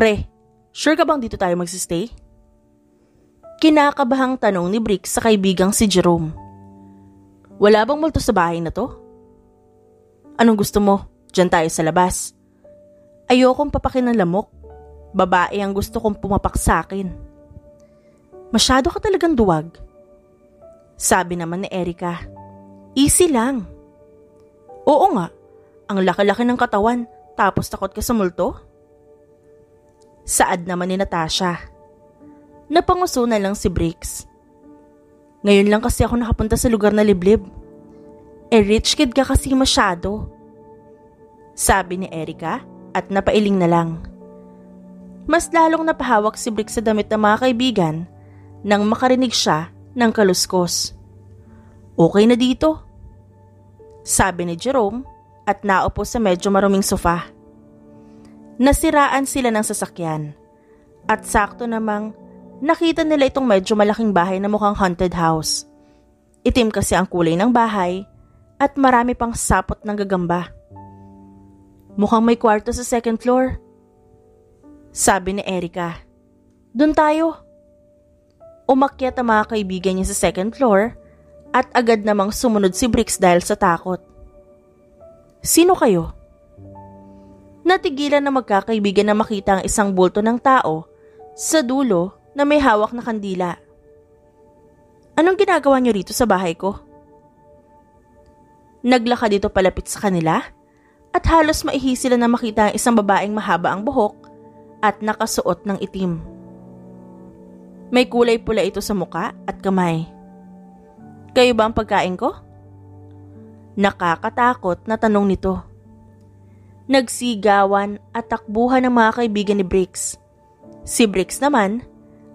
Pre, sure ka bang dito tayo magsistay? Kinakabahang tanong ni Bricks sa kaibigang si Jerome. Wala bang multo sa bahay na to? Anong gusto mo? Diyan tayo sa labas. Ayokong papakin ng lamok. Babae ang gusto kong pumapak sa akin. Masyado ka talagang duwag. Sabi naman ni Erica. Easy lang. Oo nga, ang laki-laki ng katawan tapos takot ka sa multo? Saad naman ni Natasha. Napanguso na lang si Bricks. Ngayon lang kasi ako nakapunta sa lugar na liblib. Rich kid ka kasi masyado. Sabi ni Erica at napailing na lang. Mas lalong napahawak si Bricks sa damit ng mga kaibigan nang makarinig siya ng kaluskos. Okay na dito. Sabi ni Jerome at naupo sa medyo maruming sofa. Nasiraan sila ng sasakyan at sakto namang nakita nila itong medyo malaking bahay na mukhang haunted house. Itim kasi ang kulay ng bahay at marami pang sapot ng gagamba. Mukhang may kwarto sa second floor. Sabi ni Erica. Doon tayo. Umakyat ang mga kaibigan niya sa second floor at agad namang sumunod si Bricks dahil sa takot. Sino kayo? Natigilan na magkakaibigan na makita ang isang bulto ng tao sa dulo na may hawak na kandila. Anong ginagawa niyo rito sa bahay ko? Naglakad dito palapit sa kanila at halos maihi sila na makita ang isang babaeng mahaba ang buhok at nakasuot ng itim. May kulay pula ito sa muka at kamay. Kayo ba ang pagkain ko? Nakakatakot na tanong nito. Nagsigawan at takbuhan ng mga kaibigan ni Bricks. Si Bricks naman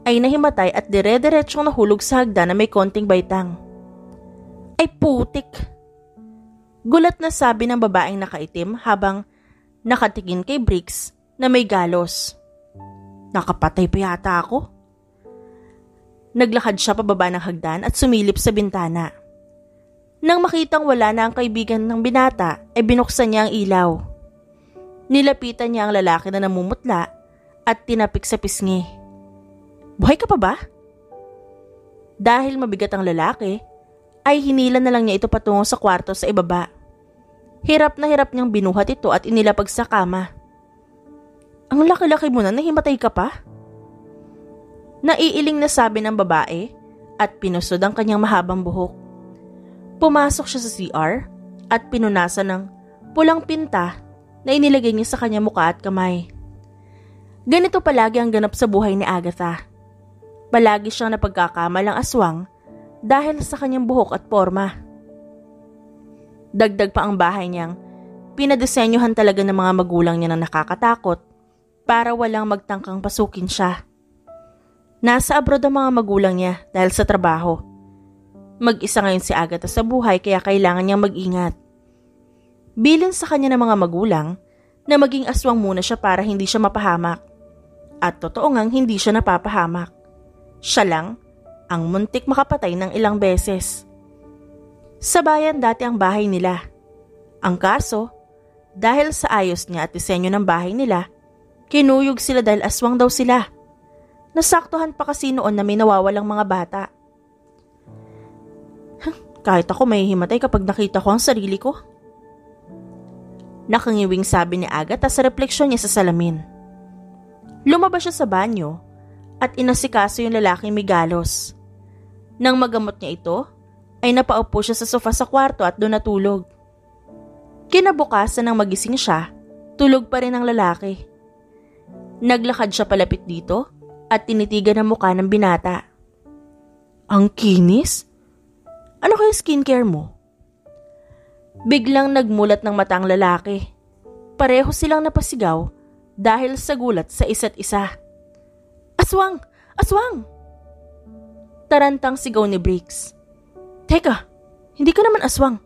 ay nahimatay at dire-diretsyong nahulog sa hagdan na may konting baitang. Ay putik! Gulat na sabi ng babaeng nakaitim habang nakatingin kay Bricks na may galos. Nakapatay pa yata ako? Naglakad siya pababa ng hagdan at sumilip sa bintana. Nang makitang wala na ang kaibigan ng binata, ay binuksan niya ang ilaw. Nilapitan niya ang lalaki na namumutla at tinapik sa pisngi. Buhay ka pa ba? Dahil mabigat ang lalaki, ay hinila na lang niya ito patungo sa kwarto sa ibaba. Hirap na hirap niyang binuhat ito at inilapag sa kama. Ang laki-laki mo na, nahimatay ka pa? Naiiling na sabi ng babae at pinusod ang kanyang mahabang buhok. Pumasok siya sa CR at pinunasan ng pulang pinta na inilagay niya sa kanyang muka at kamay. Ganito palagi ang ganap sa buhay ni Agatha. Palagi siyang napagkakamalang aswang dahil sa kanyang buhok at porma. Dagdag pa ang bahay niyang pinadesenyohan talaga ng mga magulang niya na nakakatakot para walang magtangkang pasukin siya. Nasa abroad ang mga magulang niya dahil sa trabaho. Mag-isa ngayon si Agatha sa buhay kaya kailangan niyang mag-ingat. Bilin sa kanya ng mga magulang na maging aswang muna siya para hindi siya mapahamak. At totoo ngang hindi siya napapahamak. Siya lang ang muntik makapatay ng ilang beses. Sa bayan dati ang bahay nila. Ang kaso, dahil sa ayos niya at disenyo ng bahay nila, kinuyog sila dahil aswang daw sila. Nasaktuhan pa kasi noon na may nawawalang mga bata. Kahit ako may himatay kapag nakita ko ang sarili ko. Nakangiwing sabi ni Agatha sa refleksyon niya sa salamin. Lumabas siya sa banyo at inasikaso yung lalaking may galos. Nang magamot niya ito, ay napaupo siya sa sofa sa kwarto at doon natulog. Kinabukasan nang magising siya, tulog pa rin ang lalaki. Naglakad siya palapit dito at tinitigan ang mukha ng binata. Ang kinis? Ano kaya skincare mo? Biglang nagmulat ng mata ang lalaki. Pareho silang napasigaw dahil sa gulat sa isa't isa. Aswang! Aswang! Tarantang sigaw ni Bricks. Teka, hindi ka naman aswang.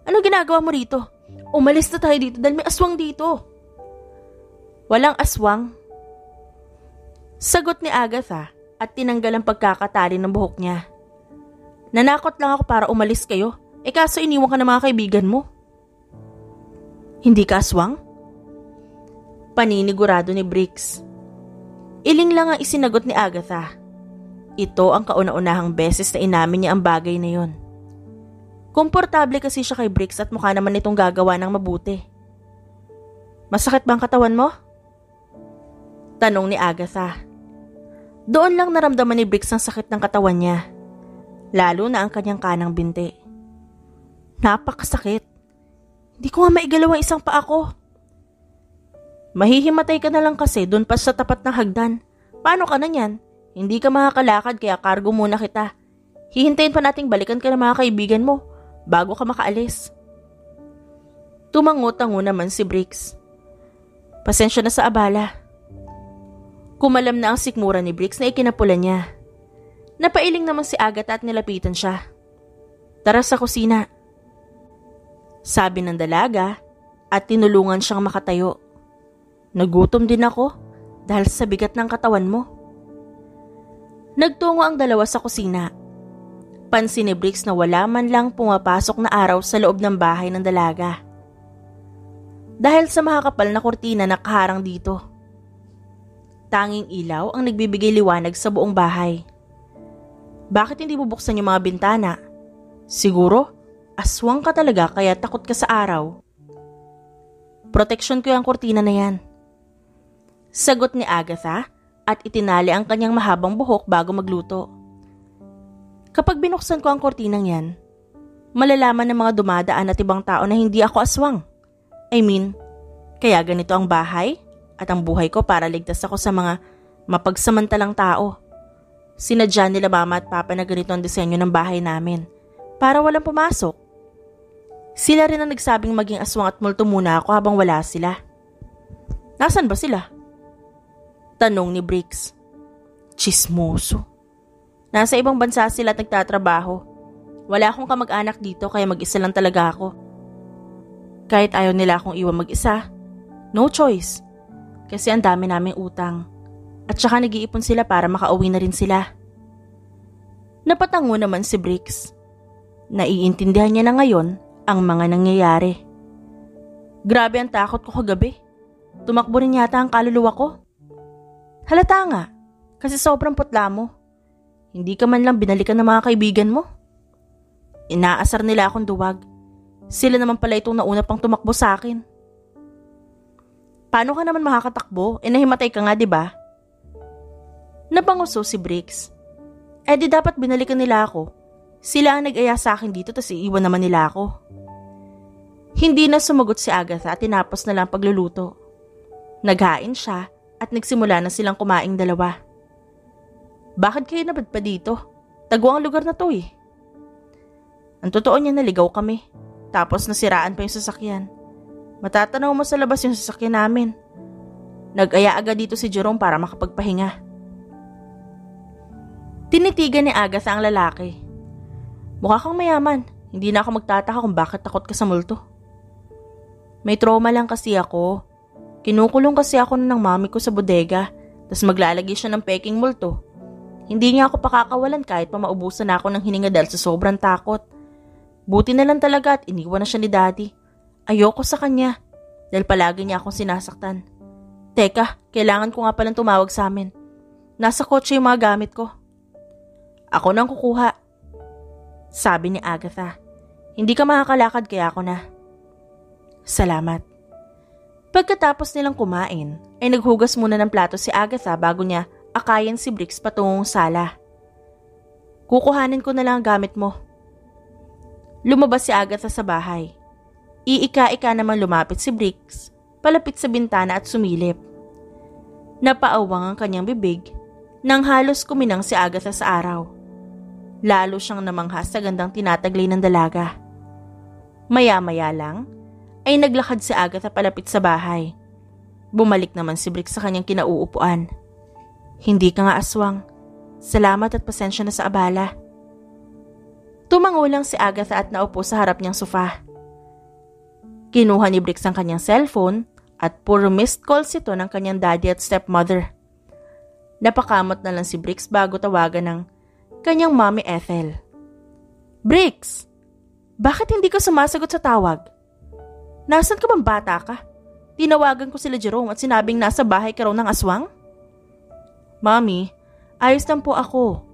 Ano ginagawa mo rito? Umalis na tayo dito dahil may aswang dito. Walang aswang. Sagot ni Agatha at tinanggal ang pagkakatali ng buhok niya. Nanakot lang ako para umalis kayo, kaso iniwan ka ng mga kaibigan mo. Hindi ka aswang? Paninigurado ni Bricks. Iling lang ang isinagot ni Agatha. Ito ang kauna-unahang beses na inamin niya ang bagay na yon. Komportable kasi siya kay Briggs at mukha naman itong gagawa ng mabuti. Masakit ba ang katawan mo? Tanong ni Agatha. Doon lang naramdaman ni Briggs ang sakit ng katawan niya, lalo na ang kanyang kanang binti. Napakasakit. Hindi ko nga maigalaw ang isang paa ko. Mahihimatay ka na lang kasi doon pa sa tapat ng hagdan. Paano ka na yan? Hindi ka makakalakad kaya kargo muna kita. Hihintayin pa nating balikan ka ng mga kaibigan mo bago ka makaalis. Tumango-tango naman si Briggs. Pasensya na sa abala. Kumalam na ang sikmura ni Briggs na ikinapula niya. Napailing naman si Agatha at nilapitan siya. Tara sa kusina, sabi ng dalaga at tinulungan siyang makatayo. Nagutom din ako dahil sa bigat ng katawan mo. Nagtungo ang dalawa sa kusina. Pansin ni Briggs na wala man lang pumapasok na araw sa loob ng bahay ng dalaga. Dahil sa makakapal na kurtina na nakaharang dito. Tanging ilaw ang nagbibigay liwanag sa buong bahay. Bakit hindi bubuksan yung mga bintana? Siguro, aswang ka talaga kaya takot ka sa araw. Proteksyon ko yung kurtina na yan. Sagot ni Agatha at itinali ang kanyang mahabang buhok bago magluto. Kapag binuksan ko ang kurtinang yan, malalaman ng mga dumadaan at ibang tao na hindi ako aswang. Kaya ganito ang bahay at ang buhay ko para ligtas ako sa mga mapagsamantalang tao. Sinadya nila mama at papa na ganito ang disenyo ng bahay namin para walang pumasok. Sila rin ang nagsabing maging aswang at multo muna ako habang wala sila. Nasaan ba sila? Tanong ni Briggs. Chismoso. Nasa ibang bansa sila at nagtatrabaho. Wala akong kamag-anak dito kaya mag-isa lang talaga ako. Kahit ayaw nila akong iwan mag-isa, no choice. Kasi ang dami naming utang. At saka nag-iipon sila para makauwi na rin sila. Napatango naman si Briggs. Naiintindihan niya na ngayon ang mga nangyayari. Grabe ang takot ko kagabi. Tumakbo rin yata ang kaluluwa ko. Halata nga, kasi sobrang putla mo. Hindi ka man lang binalikan ng mga kaibigan mo. Inaasar nila akong duwag. Sila naman pala itong nauna pang tumakbo sa akin. Paano ka naman makakatakbo? Nahimatay ka nga, diba? Napanguso si Briggs. Di dapat binalikan nila ako. Sila ang nag-aya sa akin dito tas iiwan naman nila ako. Hindi na sumagot si Agatha at tinapos na lang pagluluto. Naghain siya at nagsimula na silang kumaing dalawa. Bakit kayo nabad pa dito? Tago ang lugar na to eh. Ang totoo niya naligaw kami. Tapos nasiraan pa yung sasakyan. Matatanaw mo sa labas yung sasakyan namin. Nag-aya agad dito si Jerome para makapagpahinga. Tinitigan ni Agatha ang lalaki. Mukha kang mayaman. Hindi na ako magtataka kung bakit takot ka sa multo. May trauma lang kasi ako. Kinukulong kasi ako ng mami ko sa bodega, tas maglalagay siya ng peking multo. Hindi niya ako pakakawalan kahit pa maubusan ako ng hininga dahil sa sobrang takot. Buti na lang talaga at iniwan na siya ni Daddy. Ayoko sa kanya dahil palagi niya akong sinasaktan. Teka, kailangan ko nga palang tumawag sa amin. Nasa kotse yung mga gamit ko. Ako nang kukuha. Sabi ni Agatha. Hindi ka makakalakad kaya ako na. Salamat. Pagkatapos nilang kumain, ay naghugas muna ng plato si Agatha bago niya akayin si Briggs patungong sala. Kukuhanin ko na lang ang gamit mo. Lumabas si Agatha sa bahay. Iika-ika naman lumapit si Briggs, palapit sa bintana at sumilip. Napaawang ang kanyang bibig nang halos kuminang si Agatha sa araw. Lalo siyang namangha sa gandang tinataglay ng dalaga. Maya-maya lang, ay naglakad si Agatha palapit sa bahay. Bumalik naman si Briggs sa kanyang kinauupuan. Hindi ka nga aswang. Salamat at pasensya na sa abala. Tumango lang si Agatha at naupo sa harap niyang sofa. Kinuha ni Briggs ang kanyang cellphone at puro missed calls ito ng kanyang daddy at stepmother. Napakamot na lang si Briggs bago tawagan ng kanyang mommy Ethel. Briggs! Bakit hindi ka sumasagot sa tawag? Nasaan ka bang bata ka? Tinawagan ko sila Jerome at sinabing nasa bahay ka raw ng aswang? Mommy, ayos lang po ako.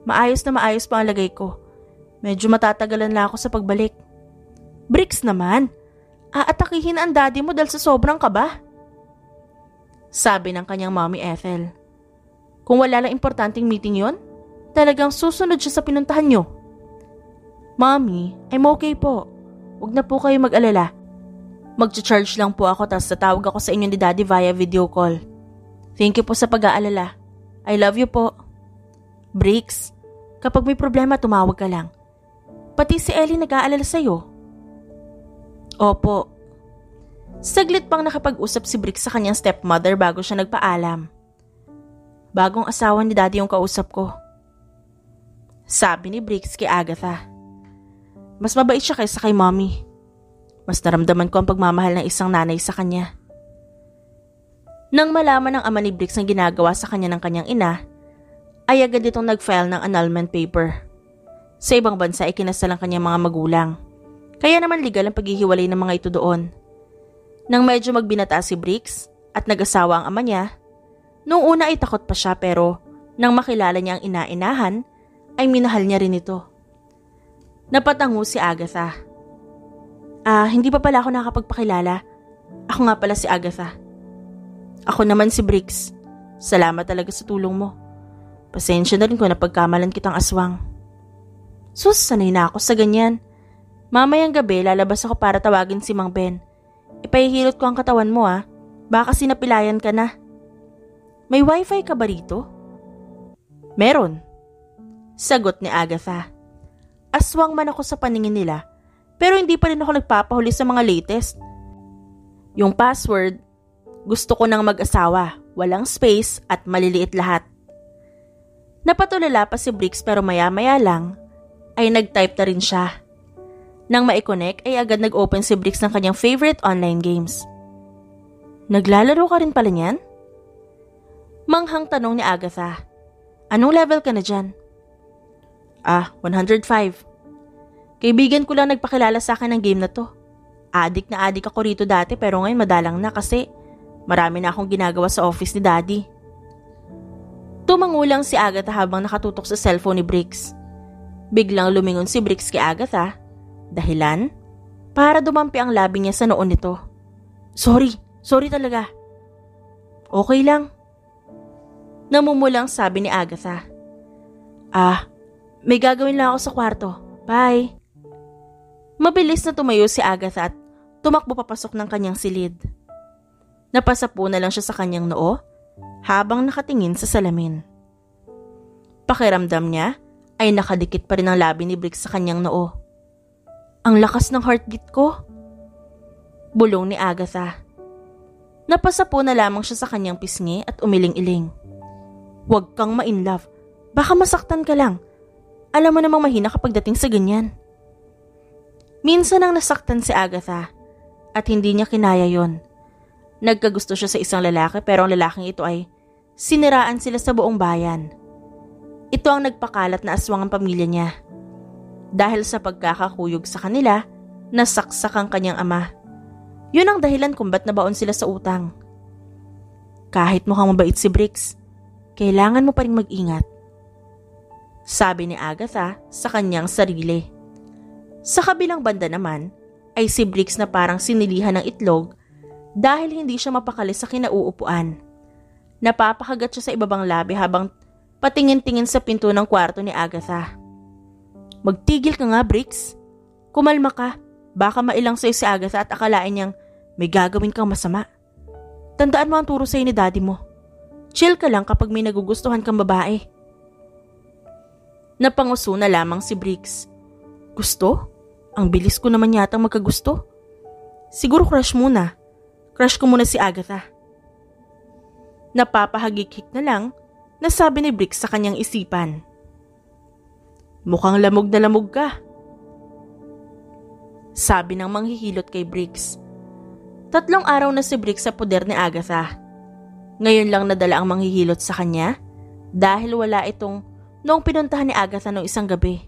Maayos na maayos pa ang lagay ko. Medyo matatagalan lang ako sa pagbalik. Bricks naman, aatakihin ang daddy mo dahil sa sobrang kaba. Sabi ng kanyang mommy Ethel. Kung wala lang importanteng meeting yon, talagang susunod siya sa pinuntahan nyo. Mommy, I'm okay po. Huwag na po kayo mag-alala. Mag-charge lang po ako tapos tatawag ako sa inyo ni daddy via video call. Thank you po sa pag-aalala. I love you po. Bricks, kapag may problema tumawag ka lang. Pati si Ellie nag-aalala sa'yo. Opo. Saglit pang nakapag-usap si Bricks sa kanyang stepmother bago siya nagpaalam. Bagong asawa ni daddy yung kausap ko. Sabi ni Bricks kay Agatha. Mas mabait siya kaysa kay mommy. Mas naramdaman ko ang pagmamahal ng isang nanay sa kanya. Nang malaman ng ama ni Bricks ang ginagawa sa kanya ng kanyang ina, ay agad itong nag-file ng annulment paper. Sa ibang bansa ay kinasal ang kanyang mga magulang. Kaya naman legal ang paghihiwalay ng mga ito doon. Nang medyo magbinata si Bricks at nag-asawa ang ama niya, noong una ay takot pa siya pero nang makilala niya ang ina-inahan, ay minahal niya rin ito. Napatango si Agatha. Hindi pa pala ako nakapagpakilala. Ako nga pala si Agatha. Ako naman si Bricks. Salamat talaga sa tulong mo. Pasensya na rin kung napagkamalan kitang aswang. Sus, sanay na ako sa ganyan. Mamayang gabi, lalabas ako para tawagin si Mang Ben. Ipahihilot ko ang katawan mo Baka sinapilayan ka na. May wifi ka ba rito? Meron. Sagot ni Agatha. Aswang man ako sa paningin nila, pero hindi pa rin ako nagpapahuli sa mga latest. Yung password, gusto ko nang mag-asawa, walang space at maliliit lahat. Napatulala pa si Bricks pero maya-maya lang ay nag-type na rin siya. Nang ma-connect ay agad nag-open si Bricks ng kanyang favorite online games. Naglalaro ka rin pala niyan? Manghang tanong ni Agatha. Anong level ka na dyan? 105. Kaibigan ko lang nagpakilala sa akin ng game na to. Adik na adik ako rito dati pero ngayon madalang na kasi marami na akong ginagawa sa office ni daddy. Tumangulang si Agatha habang nakatutok sa cellphone ni Bricks. Biglang lumingon si Bricks kay Agatha. Dahilan? Para dumampi ang labi niya sa noon nito. Sorry talaga. Okay lang. Namumulang sabi ni Agatha. May gagawin lang ako sa kwarto. Bye. Mabilis na tumayo si Agatha at tumakbo papasok ng kanyang silid. Napasapo na lang siya sa kanyang noo habang nakatingin sa salamin. Pakiramdam niya ay nakadikit pa rin ang labi ni Bricks sa kanyang noo. Ang lakas ng heartbeat ko. Bulong ni Agatha. Napasapo na lamang siya sa kanyang pisngi at umiling-iling. Huwag kang ma-inlove. Baka masaktan ka lang. Alam mo namang mahina kapag dating sa ganyan. Minsan ang nasaktan si Agatha at hindi niya kinaya yon. Nagkagusto siya sa isang lalaki pero ang lalaking ito ay siniraan sila sa buong bayan. Ito ang nagpakalat na aswang ang pamilya niya. Dahil sa pagkakakuyog sa kanila, nasaksak ang kanyang ama. Yun ang dahilan kung ba't nabaon sila sa utang. Kahit mukhang mabait si Bricks, kailangan mo pa rin mag-ingat. Sabi ni Agatha sa kanyang sarili. Sa kabilang banda naman ay si Bricks na parang sinilihan ng itlog dahil hindi siya mapakali sa kinauupuan. Napapakagat siya sa ibabang labi habang patingin-tingin sa pinto ng kwarto ni Agatha. Magtigil ka nga, Bricks. Kumalma ka. Baka mailang sa'yo si Agatha at akalain niyang may gagawin kang masama. Tandaan mo ang turo sa'yo ni daddy mo. Chill ka lang kapag may nagugustuhan kang babae. Napanguso na lamang si Bricks. Gusto? Ang bilis ko naman yata magkagusto. Siguro crush muna. Crush ko muna si Agatha. Napapahagik-hik na lang na sabi ni Bricks sa kanyang isipan. Mukhang lamog na lamog ka. Sabi ng manghihilot kay Bricks. 3 araw na si Bricks sa poder ni Agatha. Ngayon lang nadala ang manghihilot sa kanya dahil wala itong noong pinuntahan ni Agatha noong isang gabi.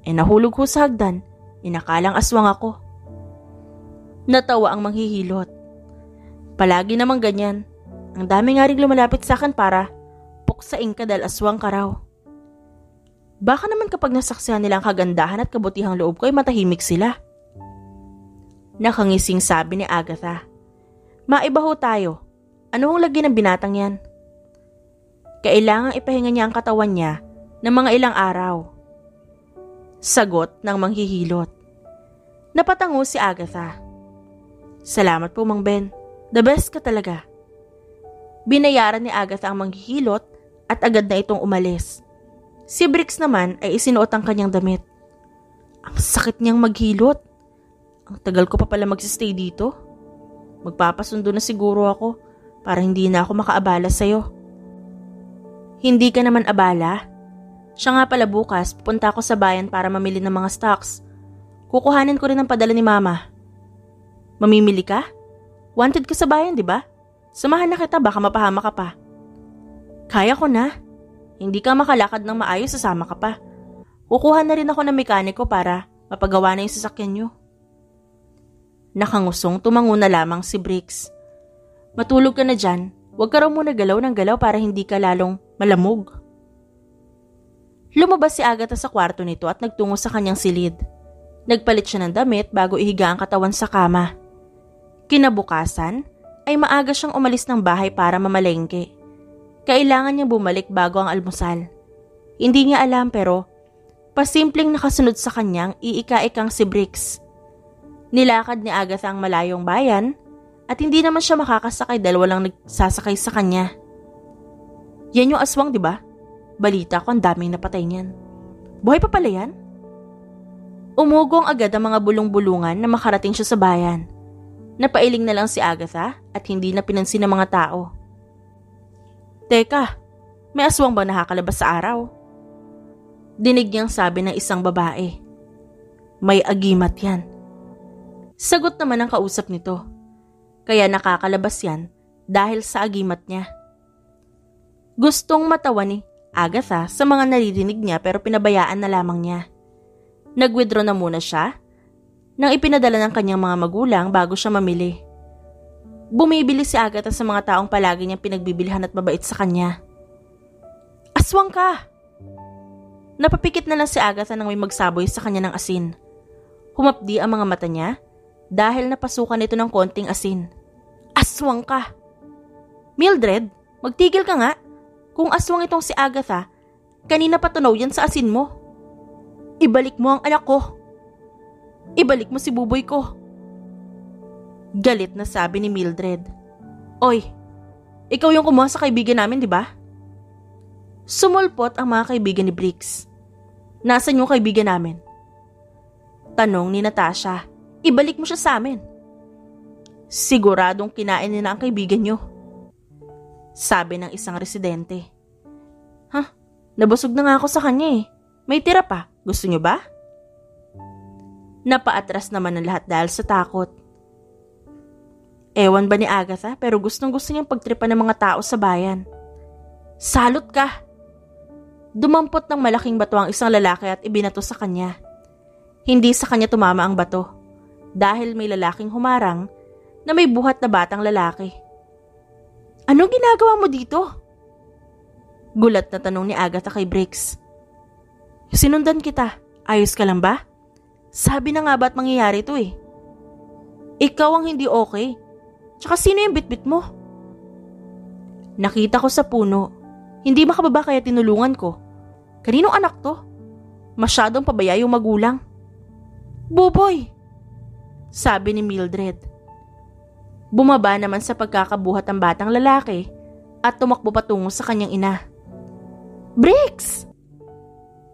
Nahulog ko sa hagdan, inakalang aswang ako. Natawa ang manghihilot. Palagi namang ganyan. Ang dami nga rin lumalapit sa akin para Bubok sa dahil aswang ka raw. Baka naman kapag nasaksihan nila ang kagandahan at kabutihang loob ko ay matahimik sila. Nakangising sabi ni Agatha. Maiba ho tayo. Ano hong lagi ng binatang yan? Kailangang ipahinga niya ang katawan niya ng mga ilang araw. Sagot ng manghihilot. Napatango si Agatha. Salamat po, Mang Ben. The best ka talaga. Binayaran ni Agatha ang manghihilot at agad na itong umalis. Si Brix naman ay isinuot ang kanyang damit. Ang sakit niyang maghilot. Ang tagal ko pa pala magsistay dito. Magpapasundo na siguro ako para hindi na ako makaabala sa'yo. Hindi ka naman abala. Siya nga pala bukas, pupunta ako sa bayan para mamili ng mga stocks. Kukuhanin ko rin ang padala ni Mama. Mamimili ka? Wanted ka sa bayan, di ba? Samahan na kita, baka mapahama ka pa. Kaya ko na. Hindi ka makalakad ng maayos, sasama ka pa. Kukuha na rin ako ng mekaniko para mapagawa na yung sasakyan nyo. Nakangusong tumango na lamang si Brix. Matulog ka na dyan, huwag ka raw muna galaw ng galaw para hindi ka lalong malamog. Lumabas si Agatha sa kwarto nito at nagtungo sa kanyang silid. Nagpalit siya ng damit bago ihiga ang katawan sa kama. Kinabukasan ay maaga siyang umalis ng bahay para mamalengke. Kailangan niyang bumalik bago ang almusal. Hindi niya alam pero pasimpleng nakasunod sa kanyang iika-ikang si Brix. Nilakad ni Agatha ang malayong bayan at hindi naman siya makakasakay dahil walang nagsasakay sa kanya. Yan yung aswang, di ba? Balita ko ang daming napatay niyan. Buhay pa pala yan? Umugong agad ang mga bulong-bulungan na makarating siya sa bayan. Napailing na lang si Agatha at hindi na pinansin ng mga tao. Teka, may aswang ba nakakalabas sa araw? Dinig niyang sabi ng isang babae. May agimat yan. Sagot naman ang kausap nito. Kaya nakakalabas yan dahil sa agimat niya. Gustong matawa ni Agatha sa mga naririnig niya pero pinabayaan na lamang niya. Nag-withdraw na muna siya nang ipinadala ng kanyang mga magulang bago siya mamili. Bumibili si Agatha sa mga taong palagi niyang pinagbibilihan at mabait sa kanya. Aswang ka! Napapikit na lang si Agatha nang may magsaboy sa kanya ng asin. Humapdi ang mga mata niya dahil napasukan ito ng konting asin. Aswang ka! Mildred, magtigil ka nga. Kung aswang itong si Agatha, kanina pa tunaw yan sa asin mo. Ibalik mo ang anak ko. Ibalik mo si buboy ko. Galit na sabi ni Mildred. Oy, ikaw yung kumuha sa kaibigan namin, di ba? Sumulpot ang mga kaibigan ni Brix. Nasaan yung kaibigan namin? Tanong ni Natasha. Ibalik mo siya sa amin. Siguradong kinain niya na ang kaibigan nyo. Sabi ng isang residente. Nabusog na nga ako sa kanya eh. May tira pa. Gusto nyo ba? Napaatras naman ang lahat dahil sa takot. Ewan ba ni Agatha pero gustong gusto niyang pagtripan ng mga tao sa bayan. Salot ka! Dumampot ng malaking bato ang isang lalaki at ibinato sa kanya. Hindi sa kanya tumama ang bato dahil may lalaking humarang na may buhat na batang lalaki. Anong ginagawa mo dito? Gulat na tanong ni Agatha kay Brix. Sinundan kita. Ayos ka lang ba? Sabi na nga ba't mangyayari ito eh? Ikaw ang hindi okay. Tsaka sino yung bitbit mo? Nakita ko sa puno. Hindi makababa kaya tinulungan ko. Kaninong anak to? Masyadong pabaya yung magulang. Buboy! Sabi ni Mildred. Bumaba naman sa pagkakabuhat ang batang lalaki at tumakbo patungo sa kanyang ina. Brix!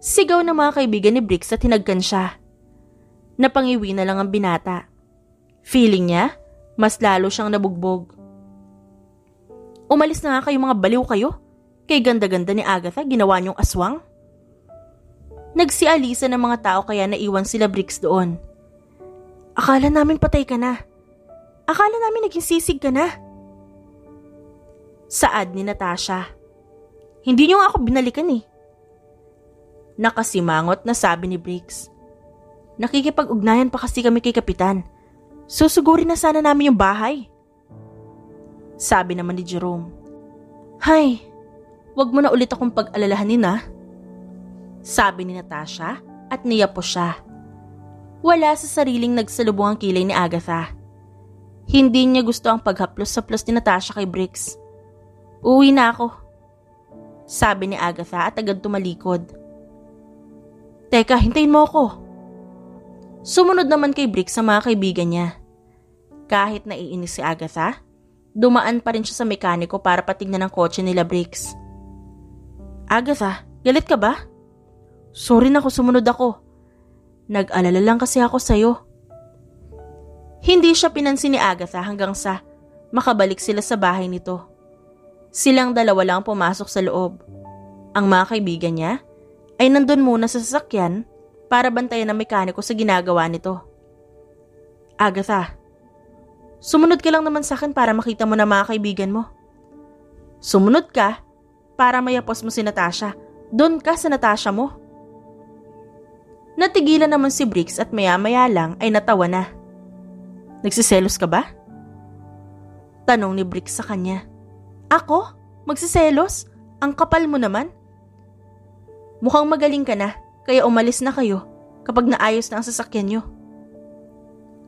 Sigaw ng mga kaibigan ni Brix at hinagkan siya. Napangiwi na lang ang binata. Feeling niya, mas lalo siyang nabugbog. Umalis na nga kayo mga baliw kayo. Kay ganda-ganda ni Agatha, ginawa niyong aswang. Nagsialisa ng mga tao kaya naiwan sila Brix doon. Akala namin patay ka na. Akala namin naging sisig ka na. Saad ni Natasha. Hindi niyo nga ako binalikan eh. Nakasimangot na sabi ni Brix. Nakikipag-ugnayan pa kasi kami kay Kapitan. Susugurin na sana namin yung bahay. Sabi naman ni Jerome. Hay, Huwag mo na ulit akong pag-alalahanin ha. Sabi ni Natasha at niyapos siya. Wala sa sariling nagsalubong ang kilay ni Agatha. Hindi niya gusto ang paghaplos-saplos ni Natasha kay Briggs. Uwi na ako, sabi ni Agatha at agad tumalikod. Teka, hintayin mo ako. Sumunod naman kay Briggs ang mga kaibigan niya. Kahit naiinis si Agatha, dumaan pa rin siya sa mekaniko para patignan ang kotse nila Briggs. Agatha, galit ka ba? Sorry na kung sumunod ako. Nag-alala lang kasi ako sa'yo. Hindi siya pinansin ni Agatha hanggang sa makabalik sila sa bahay nito. Silang dalawa lang pumasok sa loob. Ang mga kaibigan niya ay nandun muna sa sasakyan para bantayan ang mekaniko sa ginagawa nito. Agatha, sumunod ka lang naman sa akin para makita mo na mga kaibigan mo. Sumunod ka para mayapos mo si Natasha. Doon ka sa Natasha mo. Natigilan naman si Briggs at maya-maya lang ay natawa na. Nagsiselos ka ba? Tanong ni Briggs sa kanya. Ako? Magsiselos? Ang kapal mo naman. Mukhang magaling ka na, kaya umalis na kayo kapag naayos na ang sasakyan nyo.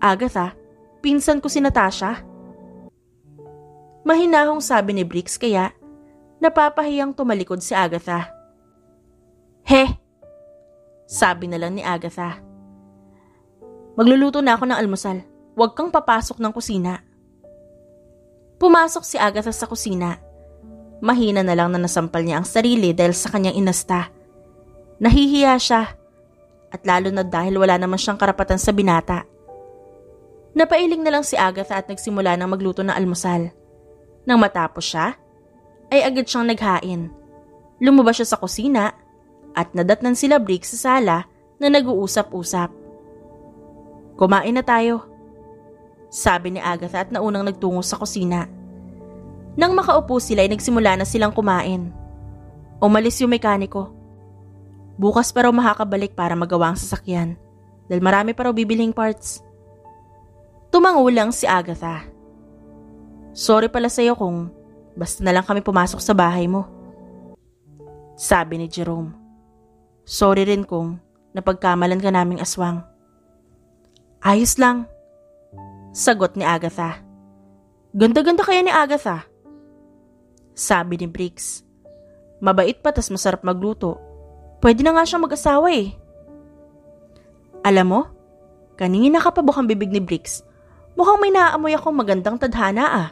Agatha, pinsan ko si Natasha. Mahinahong sabi ni Briggs kaya napapahiyang tumalikod si Agatha. He! Sabi na lang ni Agatha. Magluluto na ako ng almusal. Huwag kang papasok ng kusina. Pumasok si Agatha sa kusina. Mahina na lang na nasampal niya ang sarili dahil sa kanyang inasta. Nahihiya siya. At lalo na dahil wala naman siyang karapatan sa binata. Napailing na lang si Agatha at nagsimula ng magluto ng almusal. Nang matapos siya, ay agad siyang naghain. Lumabas siya sa kusina at nadatnan sila Briggs sa sala na nag-uusap-usap. Kumain na tayo, sabi ni Agatha at naunang nagtungo sa kusina. Nang makaupo sila ay nagsimula na silang kumain. Umalis yung mekaniko. Bukas pa raw makakabalik para magawa ang sasakyan dahil marami pa raw bibiling parts. Tumangulang si Agatha. Sorry pala sa'yo kung basta na lang kami pumasok sa bahay mo, sabi ni Jerome. Sorry rin kung napagkamalan ka naming aswang. Ayos lang, sagot ni Agatha. Ganda-ganda kaya ni Agatha, sabi ni Briggs. Mabait pa tas masarap magluto. Pwede na nga siyang mag-asawa eh. Alam mo, kanina nakapabukang bibig ni Briggs. Mukhang may naaamoy akong magandang tadhana ah.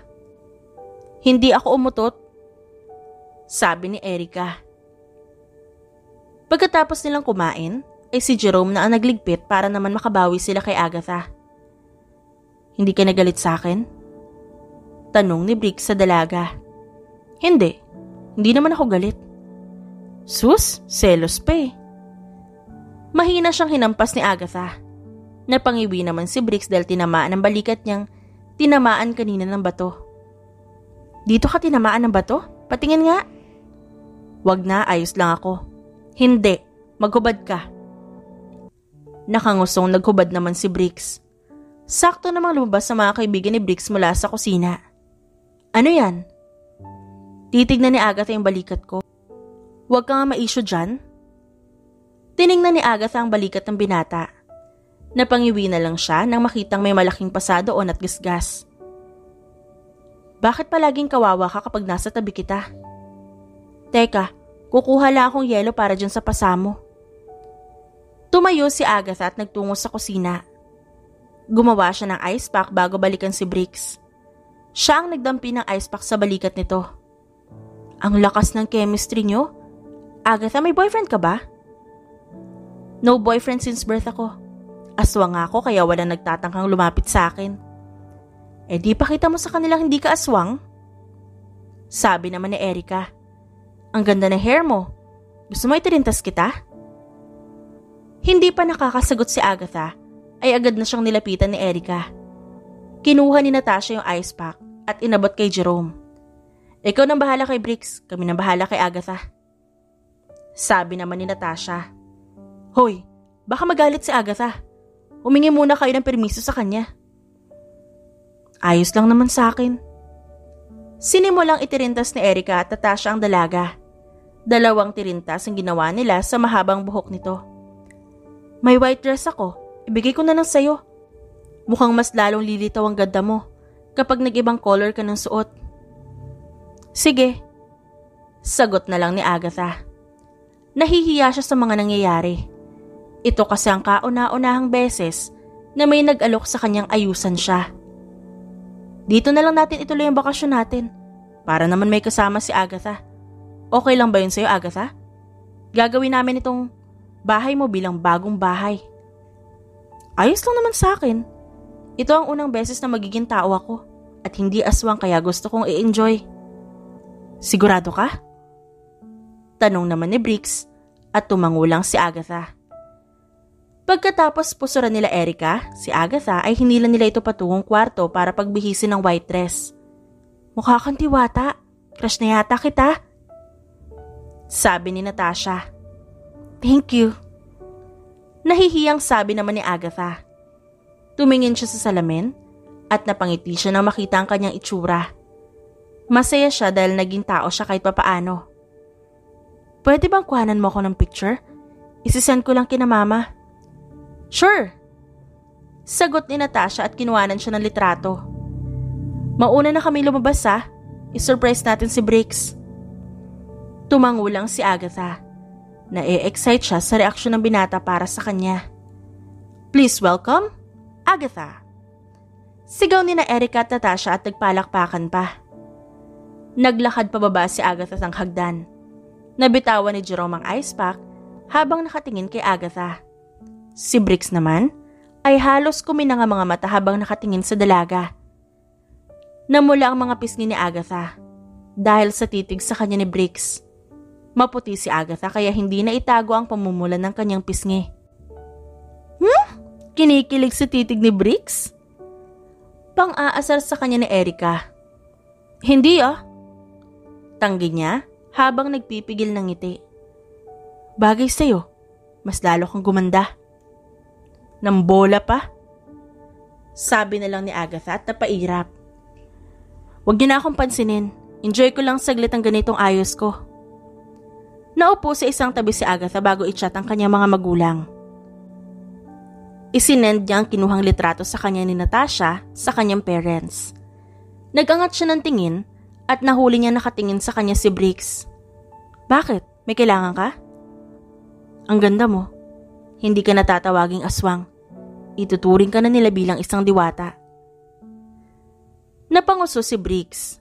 Hindi ako umutot, sabi ni Erica. Pagkatapos nilang kumain, ay si Jerome na ang nagligpit para naman makabawi sila kay Agatha. Hindi ka nagalit sa akin? Tanong ni Briggs sa dalaga. Hindi naman ako galit. Sus, selos pa eh. Mahina siyang hinampas ni Agatha. Napangiwi naman si Briggs dahil tinamaan ang balikat niyang tinamaan kanina ng bato. Dito ka tinamaan ng bato? Patingin nga. Wag na, ayos lang ako. Hindi, maghubad ka. Nakangusong naghubad naman si Briggs. Sakto namang lumabas sa mga kaibigan ni Briggs mula sa kusina. Ano yan? Titignan ni Agatha yung balikat ko. Huwag ka nga ma-issue dyan. Tiningnan ni Agatha ang balikat ng binata. Napangiwi na lang siya nang makitang may malaking pasa doon at gasgas. Bakit palaging kawawa ka kapag nasa tabi kita? Teka, kukuha lang akong yelo para dyan sa pasa mo. Tumayo si Agatha at nagtungo sa kusina. Gumawa siya ng ice pack bago balikan si Briggs. Siya ang nagdampi ng ice pack sa balikat nito. Ang lakas ng chemistry niyo. Agatha, may boyfriend ka ba? No boyfriend since birth ako. Aswang ako kaya walang nagtatangkang lumapit sa akin. Eh di pakita mo sa kanila hindi ka aswang? Sabi naman ni Erica. Ang ganda ng hair mo. Gusto mo itirintas kita? Hindi pa nakakasagot si Agatha, ay agad na siyang nilapitan ni Erica. Kinuha ni Natasha yung ice pack at inabot kay Jerome. Ikaw nang bahala kay Briggs, kami nang bahala kay Agatha. Sabi naman ni Natasha. Hoy, baka magalit si Agatha. Humingi muna kayo ng permiso sa kanya. Ayos lang naman sa akin. Sinimulang itirintas ni Erica at Natasha ang dalaga. 2 tirintas ang ginawa nila sa mahabang buhok nito. May white dress ako, ibigay ko na lang sa'yo. Mukhang mas lalong lilitaw ang ganda mo kapag nag-ibang color ka ng suot. Sige, sagot na lang ni Agatha. Nahihiya siya sa mga nangyayari. Ito kasi ang kauna-unahang beses na may nag-alok sa kanyang ayusan siya. Dito na lang natin ituloy ang bakasyon natin para naman may kasama si Agatha. Okay lang ba yun sa'yo, Agatha? Gagawin namin itong bahay mo bilang bagong bahay. Ayos lang naman sa akin. Ito ang unang beses na magiging tao ako at hindi aswang kaya gusto kong i-enjoy. Sigurado ka? Tanong naman ni Briggs at tumangulang si Agatha. Pagkatapos pusuran nila Erica, si Agatha ay hinila nila ito patungong kwarto para pagbihisin ng white dress. Mukha kang diwata. Crush na yata kita. Sabi ni Natasha. Thank you. Nahihiyang sabi naman ni Agatha. Tumingin siya sa salamin at napangiti siya nang makita ang kanyang itsura. Masaya siya dahil naging tao siya kahit papaano. Pwede bang kuhanan mo ako ng picture? Isisend ko lang kina mama. Sure. Sagot ni Natasha at kinuhanan siya ng litrato. Mauna na kami lumabas ha. I-surprise natin si Briggs. Tumangulang si Agatha. Na-excite siya sa reaksyon ng binata para sa kanya. Please welcome, Agatha. Sigaw ni na Erica at Natasha at nagpalakpakan pa. Naglakad pababa si Agatha ng hagdan. Nabitawan ni Jerome ang ice pack habang nakatingin kay Agatha. Si Briggs naman ay halos kuminang ang mga mata habang nakatingin sa dalaga. Namula ang mga pisngi ni Agatha dahil sa titig sa kanya ni Briggs. Maputi si Agatha kaya hindi na itago ang pamumulan ng kanyang pisngi. Kinikilig sa titig ni Briggs? Pang-aasar sa kanya ni Erica. Hindi Tanggi niya habang nagpipigil ng ngiti. Bagay sa'yo, mas lalo kang gumanda. Nambola pa? Sabi na lang ni Agatha at napairap. Huwag niyo na akong pansinin. Enjoy ko lang saglit ang ganitong ayos ko. Naupo sa isang tabi si Agatha bago i-chat ang kanyang mga magulang. Isinend niya ang kinuhang litrato sa kanya ni Natasha sa kanyang parents. Nagangat siya ng tingin at nahuli niya nakatingin sa kanya si Briggs. Bakit? May kailangan ka? Ang ganda mo. Hindi ka natatawaging aswang. Ituturing ka na nila bilang isang diwata. Napanguso si Briggs.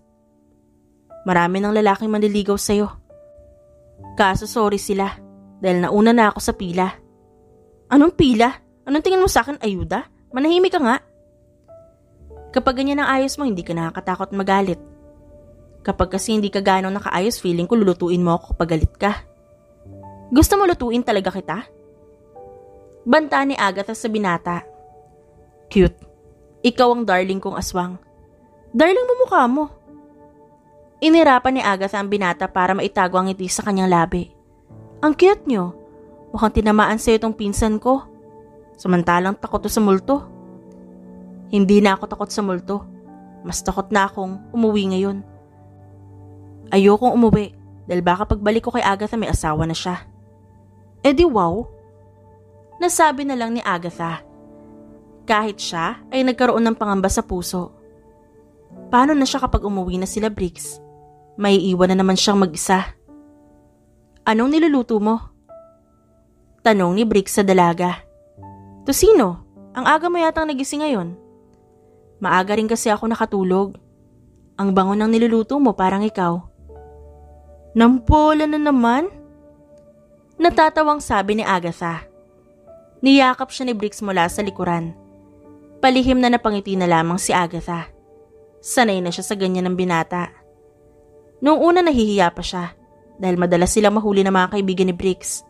Marami ng lalaking manliligaw sa'yo. Kaso sorry sila dahil nauna na ako sa pila. Anong pila? Anong tingin mo sa akin, ayuda? Manahimik ka nga. Kapag ganyan ang ayos mo, hindi ka nakakatakot magalit. Kapag kasi hindi ka ganong nakaayos, feeling ko lulutuin mo ako kapag galit ka. Gusto mo lutuin talaga kita? Banta ni Agatha sa binata. Cute. Ikaw ang darling kong aswang. Darling mo mukha mo. Inirapan ni Agatha ang binata para maitago ang ngiti sa kanyang labi. Ang cute nyo. Mukhang tinamaan sa'yo itong pinsan ko. Samantalang takot sa multo. Hindi na ako takot sa multo. Mas takot na akong umuwi ngayon. Ayokong umuwi dahil baka pagbalik ko kay Agatha may asawa na siya. Eh di wow. Nasabi na lang ni Agatha. Kahit siya ay nagkaroon ng pangamba sa puso. Paano na siya kapag umuwi na sila Briggs? May iwan na naman siyang mag-isa. Anong niluluto mo? Tanong ni Briggs sa dalaga. Tosino, ang aga mo yatang nagising ngayon. Maaga rin kasi ako nakatulog. Ang bango ng niluluto mo parang ikaw. Nampola na naman? Natatawang sabi ni Agatha. Niyakap siya ni Briggs mula sa likuran. Palihim na napangiti na lamang si Agatha. Sanay na siya sa ganyan ng binata. Noong una nahihiya pa siya dahil madalas sila mahuli ng mga kaibigan ni Briggs.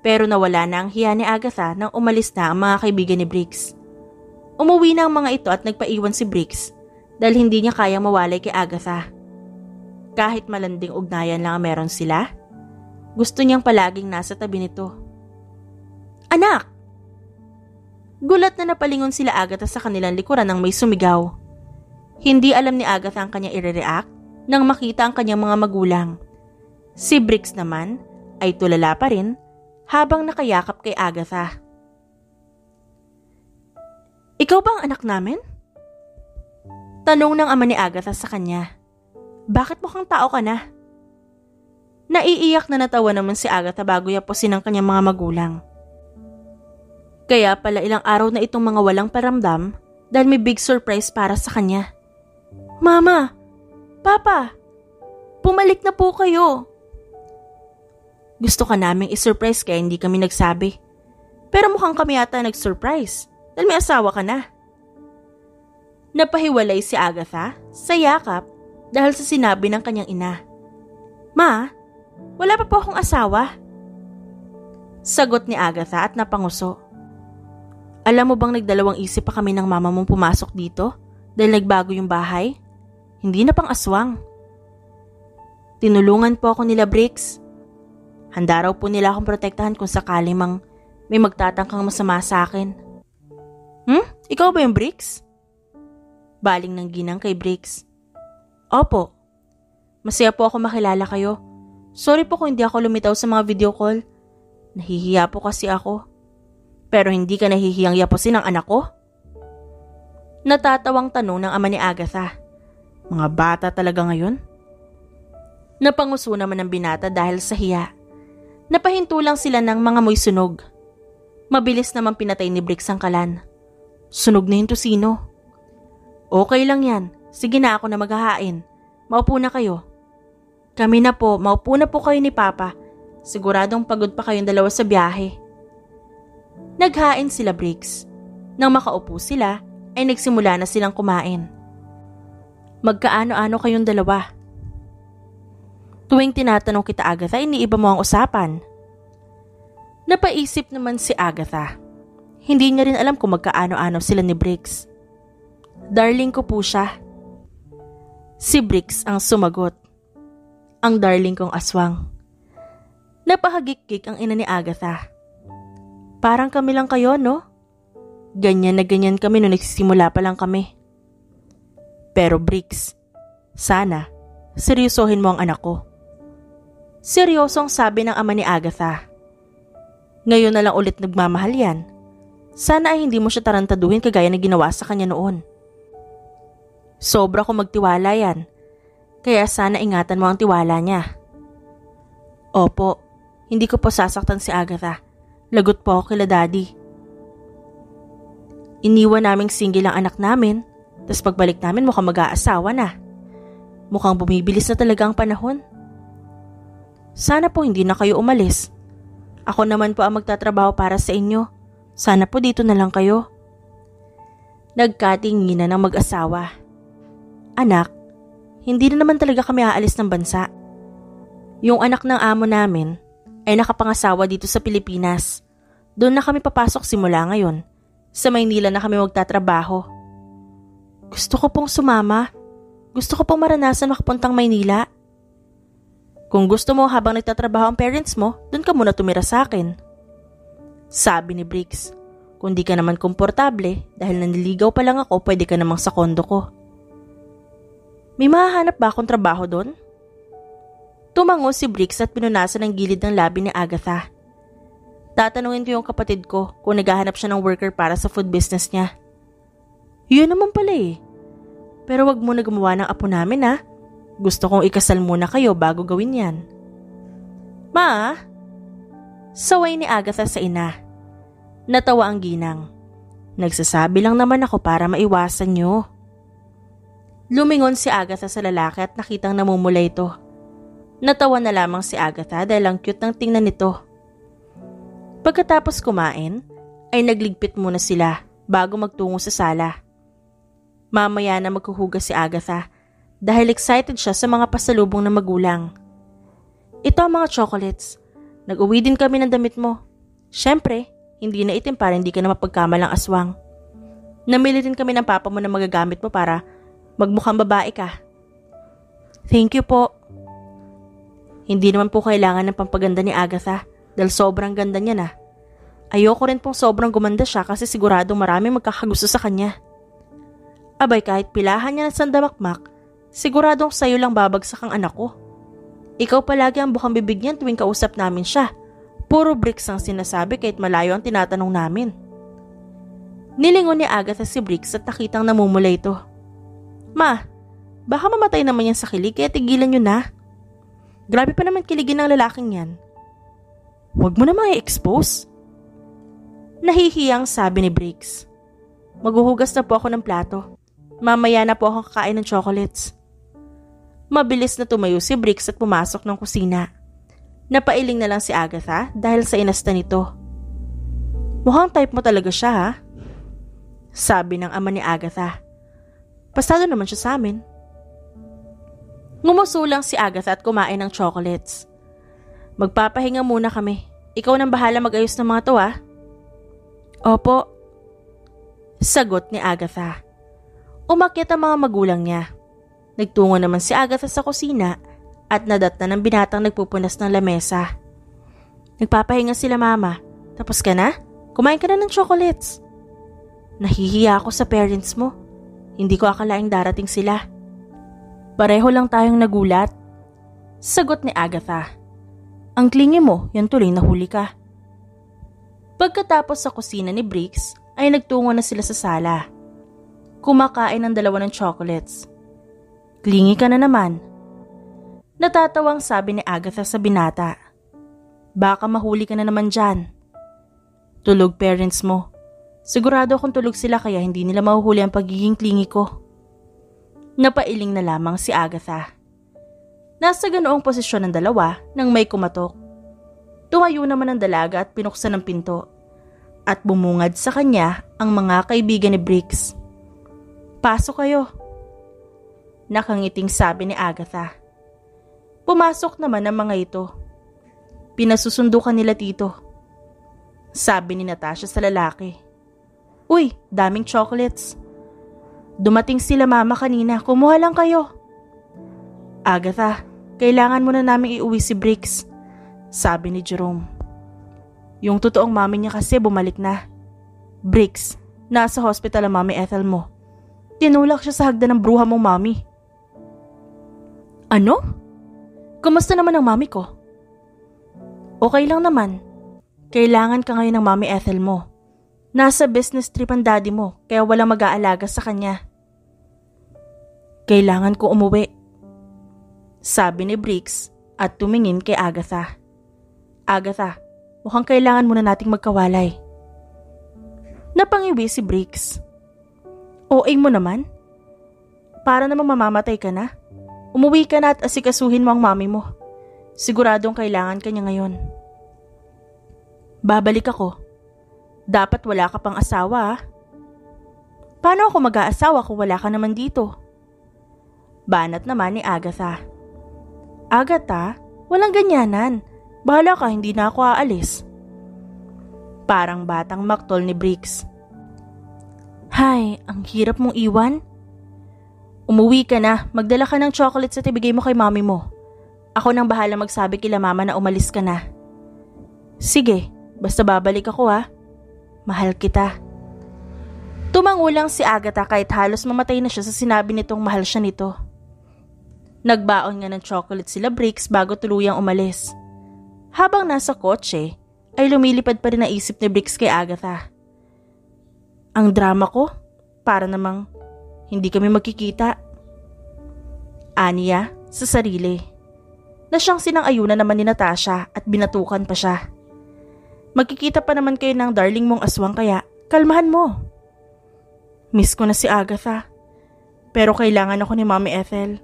Pero nawala na ang hiya ni Agatha nang umalis na ang mga kaibigan ni Briggs. Umuwi na ang mga ito at nagpaiwan si Briggs dahil hindi niya kayang mawalay kay Agatha. Kahit malanding ugnayan lang ang meron sila, gusto niyang palaging nasa tabi nito. Anak! Gulat na napalingon sila Agatha sa kanilang likuran nang may sumigaw. Hindi alam ni Agatha ang kanya i-react nang makita ang kanyang mga magulang. Si Briggs naman ay tulala pa rin habang nakayakap kay Agatha. Ikaw ba ang anak namin? Tanong ng ama ni Agatha sa kanya. Bakit mukhang tao ka na? Naiiyak na natawa naman si Agatha bago yapusin ang kanyang mga magulang. Kaya pala ilang araw na itong mga walang paramdam dahil may big surprise para sa kanya. Mama! Papa! Pumalik na po kayo! Gusto ka naming isurprise kaya hindi kami nagsabi. Pero mukhang kami yata nag-surprise dahil may asawa ka na. Napahiwalay si Agatha sa yakap dahil sa sinabi ng kanyang ina. Ma, wala pa po akong asawa. Sagot ni Agatha at napanguso. Alam mo bang nagdalawang isip pa kami ng mama mong pumasok dito dahil nagbago yung bahay? Hindi na pang aswang. Tinulungan po ako nila Briggs. Handa raw po nila akong protektahan kung sakali mang may magtatangkang masama sa akin. Ikaw ba yung Briggs? Baling ng ginang kay Briggs. Opo. Masaya po ako makilala kayo. Sorry po kung hindi ako lumitaw sa mga video call. Nahihiya po kasi ako. Pero hindi ka nahihiyang yapusin ang anak ko? Natatawang tanong ng ama ni Agatha. Mga bata talaga ngayon? Napanguso naman ang binata dahil sa hiya. Napahinto lang sila ng mga moy sunog. Mabilis naman pinatay ni Briggs ang kalan. Sunog na yung tosino. Okay lang yan. Sige na, ako na maghahain. Maupo na kayo. Kami na po, maupo na po kayo ni Papa. Siguradong pagod pa kayong dalawa sa biyahe. Naghain sila Briggs. Nang makaupo sila, ay nagsimula na silang kumain. Magkaano-ano kayong dalawa? Tuwing tinatanong kita Agatha, iniiba mo ang usapan. Napaisip naman si Agatha. Hindi niya rin alam kung magkaano-ano sila ni Briggs. Darling ko po siya. Si Briggs ang sumagot. Ang darling kong aswang. Napahagik-gik ang ina ni Agatha. Parang kami lang kayo, no? Ganyan na ganyan kami nung nagsisimula pa lang kami. Pero Briggs, sana, seryosohin mo ang anak ko. Seryosong sabi ng ama ni Agatha. Ngayon na lang ulit nagmamahal yan. Sana ay hindi mo siya tarantaduhin kagaya na ginawa sa kanya noon. Sobra ko magtiwala yan. Kaya sana ingatan mo ang tiwala niya. Opo, hindi ko po sasaktan si Agatha. Lagot po ako kila Daddy. Iniwan naming single ang anak namin, tas pagbalik namin mukhang mag-aasawa na. Mukhang bumibilis na talaga ang panahon. Sana po hindi na kayo umalis. Ako naman po ang magtatrabaho para sa inyo. Sana po dito na lang kayo. Nagkatinginan ng mag-asawa. Anak, hindi na naman talaga kami aalis ng bansa. Yung anak ng amo namin ay nakapangasawa dito sa Pilipinas. Doon na kami papasok simula ngayon. Sa Maynila na kami magtatrabaho. Gusto ko pong sumama. Gusto ko pong maranasan makapuntang Maynila. Kung gusto mo habang nagtatrabaho ang parents mo, doon ka muna tumira sa akin. Sabi ni Briggs, kung di ka naman komportable dahil nanliligaw pa lang ako, pwede ka namang sa kondo ko. May mahahanap ba akong trabaho doon? Tumango si Briggs at pinunasan ang gilid ng labi ni Agatha. Tatanungin ko yung kapatid ko kung naghahanap siya ng worker para sa food business niya. Yun naman pala eh. Pero wag mo na gumawa ng apo namin ha. Gusto kong ikasal muna kayo bago gawin yan. Ma? Saway ni Agatha sa ina. Natawa ang ginang. Nagsasabi lang naman ako para maiwasan nyo. Lumingon si Agatha sa lalaki at nakitang namumula ito. Natawa na lamang si Agatha dahil ang cute ng tingnan nito. Pagkatapos kumain, ay nagligpit muna sila bago magtungo sa sala. Mamaya na maghuhugas si Agatha dahil excited siya sa mga pasalubong ng magulang. Ito ang mga chocolates. Nag-uwi din kami ng damit mo. Siyempre, hindi na itim para hindi ka na mapagkamalang aswang. Namili din kami ng papa mo na magagamit mo para magmukhang babae ka. Thank you po. Hindi naman po kailangan ng pampaganda ni Agatha dahil sobrang ganda niya na. Ayoko rin pong sobrang gumanda siya kasi siguradong marami magkakagusto sa kanya. Abay kahit pilahan niya ng sandamakmak, siguradong sa'yo lang babagsak ang anak ko. Ikaw palagi ang bukang bibig niyan tuwing kausap namin siya. Puro Bricks ang sinasabi kahit malayo ang tinatanong namin. Nilingon ni Agatha si Bricks at nakitang namumula ito. Ma, baka mamatay naman yan sa kilig kaya tigilan nyo na. Grabe pa naman kiligin ng lalaking yan. Huwag mo naman i-expose. Nahihiyang sabi ni Bricks. Maghuhugas na po ako ng plato. Mamaya na po ako kakain ng chocolates. Mabilis na tumayo si Bricks at pumasok ng kusina. Napailing na lang si Agatha dahil sa inasta nito. Mukhang type mo talaga siya ha? Sabi ng ama ni Agatha. Pasado naman siya sa amin. Ngumuso lang si Agatha at kumain ng chocolates. Magpapahinga muna kami. Ikaw nang bahala mag-ayos ng mga to ha? Opo. Sagot ni Agatha. Umakyat ang mga magulang niya. Nagtungo naman si Agatha sa kusina at nadatna ng binatang nagpupunas ng lamesa. Nagpapahinga sila mama. Tapos ka na? Kumain ka na ng chocolates. Nahihiya ako sa parents mo. Hindi ko akalaing darating sila. Pareho lang tayong nagulat. Sagot ni Agatha. Ang klingi mo, yan tuloy nahuli ka. Pagkatapos sa kusina ni Bricks, ay nagtungo na sila sa sala. Kumakain ng dalawa ng chocolates. Klingi ka na naman. Natatawang sabi ni Agatha sa binata. Baka mahuli ka na naman dyan. Tulog parents mo. Sigurado akong tulog sila kaya hindi nila mahuhuli ang pagiging klingi ko. Napailing na lamang si Agatha. Nasa ganoong posisyon ng dalawa nang may kumatok. Tumayo naman ang dalaga at pinuksan ang pinto. At bumungad sa kanya ang mga kaibigan ni Bricks. Pasok kayo. Nakangiting sabi ni Agatha. Pumasok naman ang mga ito. Pinasusundukan nila tito. Sabi ni Natasha sa lalaki. Uy, daming chocolates. Dumating sila mama kanina, kumuha lang kayo. Agatha, kailangan mo na naming iuwi si Bricks. Sabi ni Jerome. Yung totoong mami niya kasi bumalik na. Bricks, nasa hospital ang mami Ethel mo. Tinulak siya sa hagdan ng bruha mong mami. Ano? Kumusta naman ang mami ko? Okay lang naman. Kailangan ka ngayon ng mami Ethel mo. Nasa business trip ang daddy mo kaya walang mag-aalaga sa kanya. Kailangan ko umuwi. Sabi ni Bricks at tumingin kay Agatha. Agatha, mukhang kailangan muna nating magkawalay. Napangiwi si Bricks. OA mo naman? Para namang mamamatay ka na? Umuwi ka na at asikasuhin mo ang mami mo. Siguradong kailangan ka niya ngayon. Babalik ako. Dapat wala ka pang asawa ah. Paano ako mag-aasawa kung wala ka naman dito? Banat naman ni Agatha. Agatha, walang ganyanan. Bahala ka, hindi na ako aalis. Parang batang maktol ni Bricks. Hay, ang hirap mong iwan. Umuwi ka na, magdala ka ng chocolates at ibigay mo kay mami mo. Ako nang bahala magsabi kila mama na umalis ka na. Sige, basta babalik ako ha. Mahal kita. Tumangulang si Agatha kahit halos mamatay na siya sa sinabi nitong mahal siya nito. Nagbaon nga ng chocolate sila Bricks bago tuluyang umalis. Habang nasa kotse, ay lumilipad pa rin ang isip ni Bricks kay Agatha. Ang drama ko, para namang hindi kami magkikita. Aniya sa sarili. Na siyang sinang-ayunan naman ni Natasha at binatukan pa siya. Magkikita pa naman kayo ng darling mong aswang kaya kalmahan mo. Miss ko na si Agatha. Pero kailangan ako ni Mami Ethel.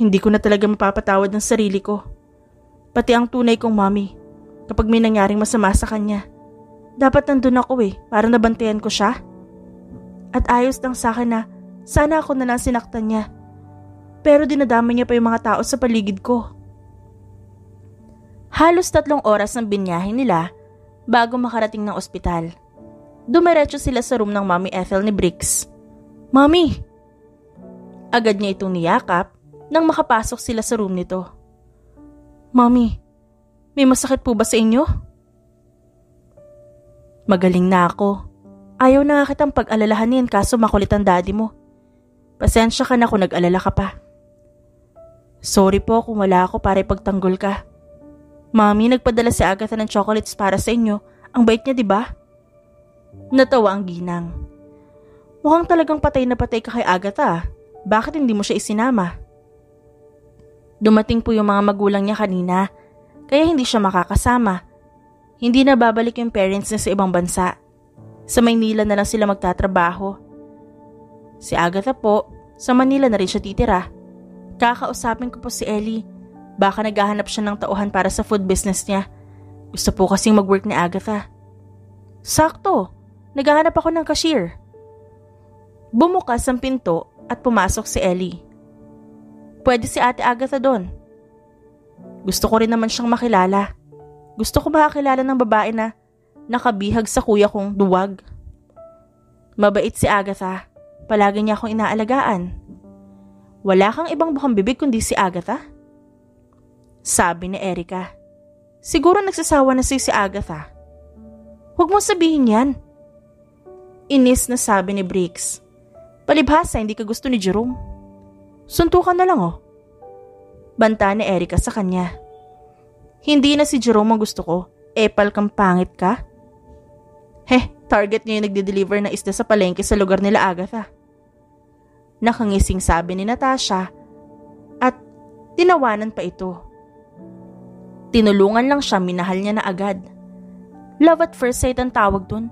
Hindi ko na talaga mapapatawad ng sarili ko. Pati ang tunay kong mami. Kapag may nangyaring masama sa kanya. Dapat nandun ako para nabantayan ko siya. At ayos lang sa akin na sana ako na lang sinaktan niya. Pero dinadamay niya pa yung mga tao sa paligid ko. Halos 3 oras ang binyahe nila bago makarating ng ospital. Dumiretso sila sa room ng Mami Ethel ni Bricks. Mami! Agad niya itong niyakap nang makapasok sila sa room nito. Mami, may masakit po ba sa inyo? Magaling na ako. Ayaw na nga kitang pag-alalahanin kaso makulit ang daddy mo. Pasensya ka na kung nag-alala ka pa. Sorry po kung wala ako para ipagtanggol ka. Mami, nagpadala si Agatha ng chocolates para sa inyo. Ang bait niya, di ba? Natawa ang ginang. Mukhang talagang patay na patay ka kay Agatha. Bakit hindi mo siya isinama? Dumating po yung mga magulang niya kanina, kaya hindi siya makakasama. Hindi na babalik yung parents niya sa ibang bansa. Sa Maynila na lang sila magtatrabaho. Si Agatha po, sa Manila na rin siya titira. Kakausapin ko po si Ellie. Baka naghahanap siya ng tauhan para sa food business niya. Gusto po kasing mag-work ni Agatha. Sakto, naghahanap ako ng cashier. Bumukas ang pinto at pumasok si Ellie. Pwede si Ate Agatha doon. Gusto ko rin naman siyang makilala. Gusto ko makakilala ng babae na nakabihag sa kuya kong duwag. Mabait si Agatha. Palagi niya akong inaalagaan. Wala kang ibang bukang bibig kundi si Agatha? Sabi ni Erica. Siguro nagsasawa na si Agatha. Huwag mong sabihin yan. Inis na sabi ni Briggs. Palibhasa hindi ka gusto ni Jerome. Suntukan na lang oh. Banta ni Erica sa kanya. Hindi na si Jerome ang gusto ko. Epal kang pangit ka. Target niya yung nagde-deliver na isda sa palengke sa lugar nila Agatha. Nakangising sabi ni Natasha at tinawanan pa ito. Tinulungan lang siya, minahal niya na agad. Love at first sight ang tawag dun.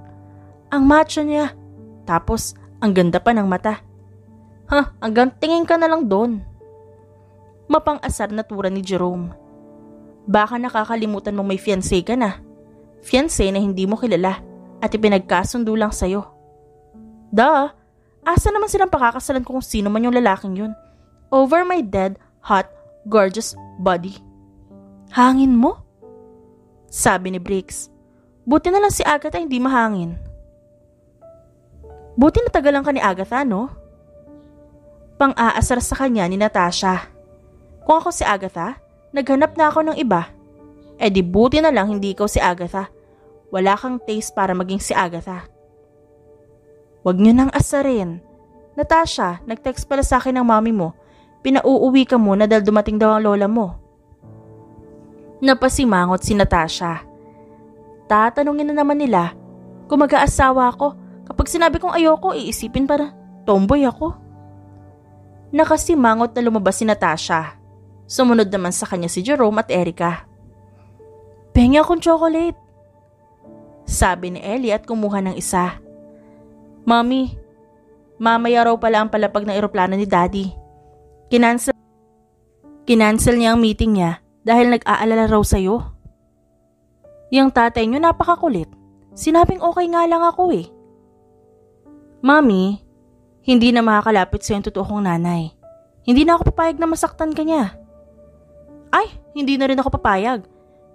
Ang macho niya. Tapos, ang ganda pa ng mata. Hanggang tingin ka na lang doon. Mapang-asar na tura ni Jerome. Baka nakakalimutan mong may fiancé ka na. Fiancé na hindi mo kilala at ipinagkasundo lang sa'yo. Asa naman silang pakakasalan kung sino man yung lalaking yun? Over my dead, hot, gorgeous body. Hangin mo? Sabi ni Briggs. Buti na lang si Agatha hindi mahangin. Buti natagalan ka ni Agatha, no? Pang-aasar sa kanya ni Natasha. Kung ako si Agatha, naghanap na ako ng iba. Di buti na lang hindi ikaw si Agatha. Wala kang taste para maging si Agatha. Huwag niyo nang asarin. Natasha, nag-text pala sa akin ng mami mo. Pinauuwi ka muna dahil dumating daw ang lola mo. Napasimangot si Natasha. Tatanungin na naman nila kung mag-aasawa ako. Kapag sinabi kong ayoko, iisipin para tomboy ako. Nakasimangot na lumabas si Natasha. Sumunod naman sa kanya si Jerome at Erica. Pengi akong chocolate. Sabi ni Ellie at kumuha ng isa. Mami, mamaya raw pala ang palapag ng eroplano ni Daddy. Kinansel niya ang meeting niya dahil nag-aalala raw sa'yo. Yung tatay niyo napakakulit. Sinabing okay nga lang ako eh. Mami, hindi na makakalapit sa yung totoo kong nanay. Hindi na ako papayag na masaktan ka niya. Ay, hindi na rin ako papayag.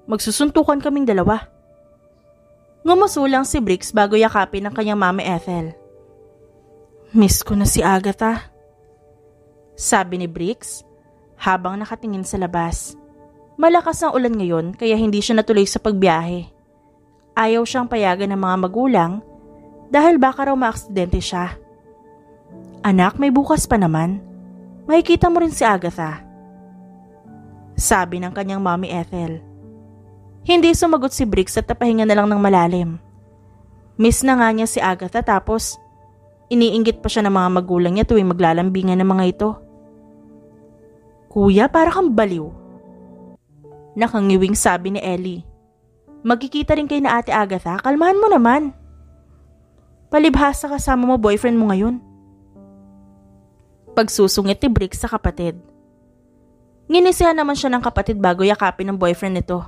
Magsusuntukan kaming dalawa. Ngumuso lang si Briggs bago yakapin ng kanyang mama Ethel. Miss ko na si Agatha. Sabi ni Briggs habang nakatingin sa labas. Malakas ang ulan ngayon kaya hindi siya natuloy sa pagbiyahe. Ayaw siyang payagan ng mga magulang dahil baka raw maaksidente siya. Anak, may bukas pa naman. Makikita mo rin si Agatha. Sabi ng kanyang mommy Ethel. Hindi sumagot si Briggs at napahinga na lang ng malalim. Miss na nga niya si Agatha tapos iniinggit pa siya ng mga magulang niya tuwing maglalambingan ng mga ito. Kuya, para kang baliw. Nakangiwing sabi ni Ellie. Magkikita rin kayo na Ate Agatha, kalmahan mo naman. Palibhasa kasama mo boyfriend mo ngayon. Pagsusungit ni Briggs sa kapatid. Nginisihan naman siya ng kapatid bago yakapin ng boyfriend nito.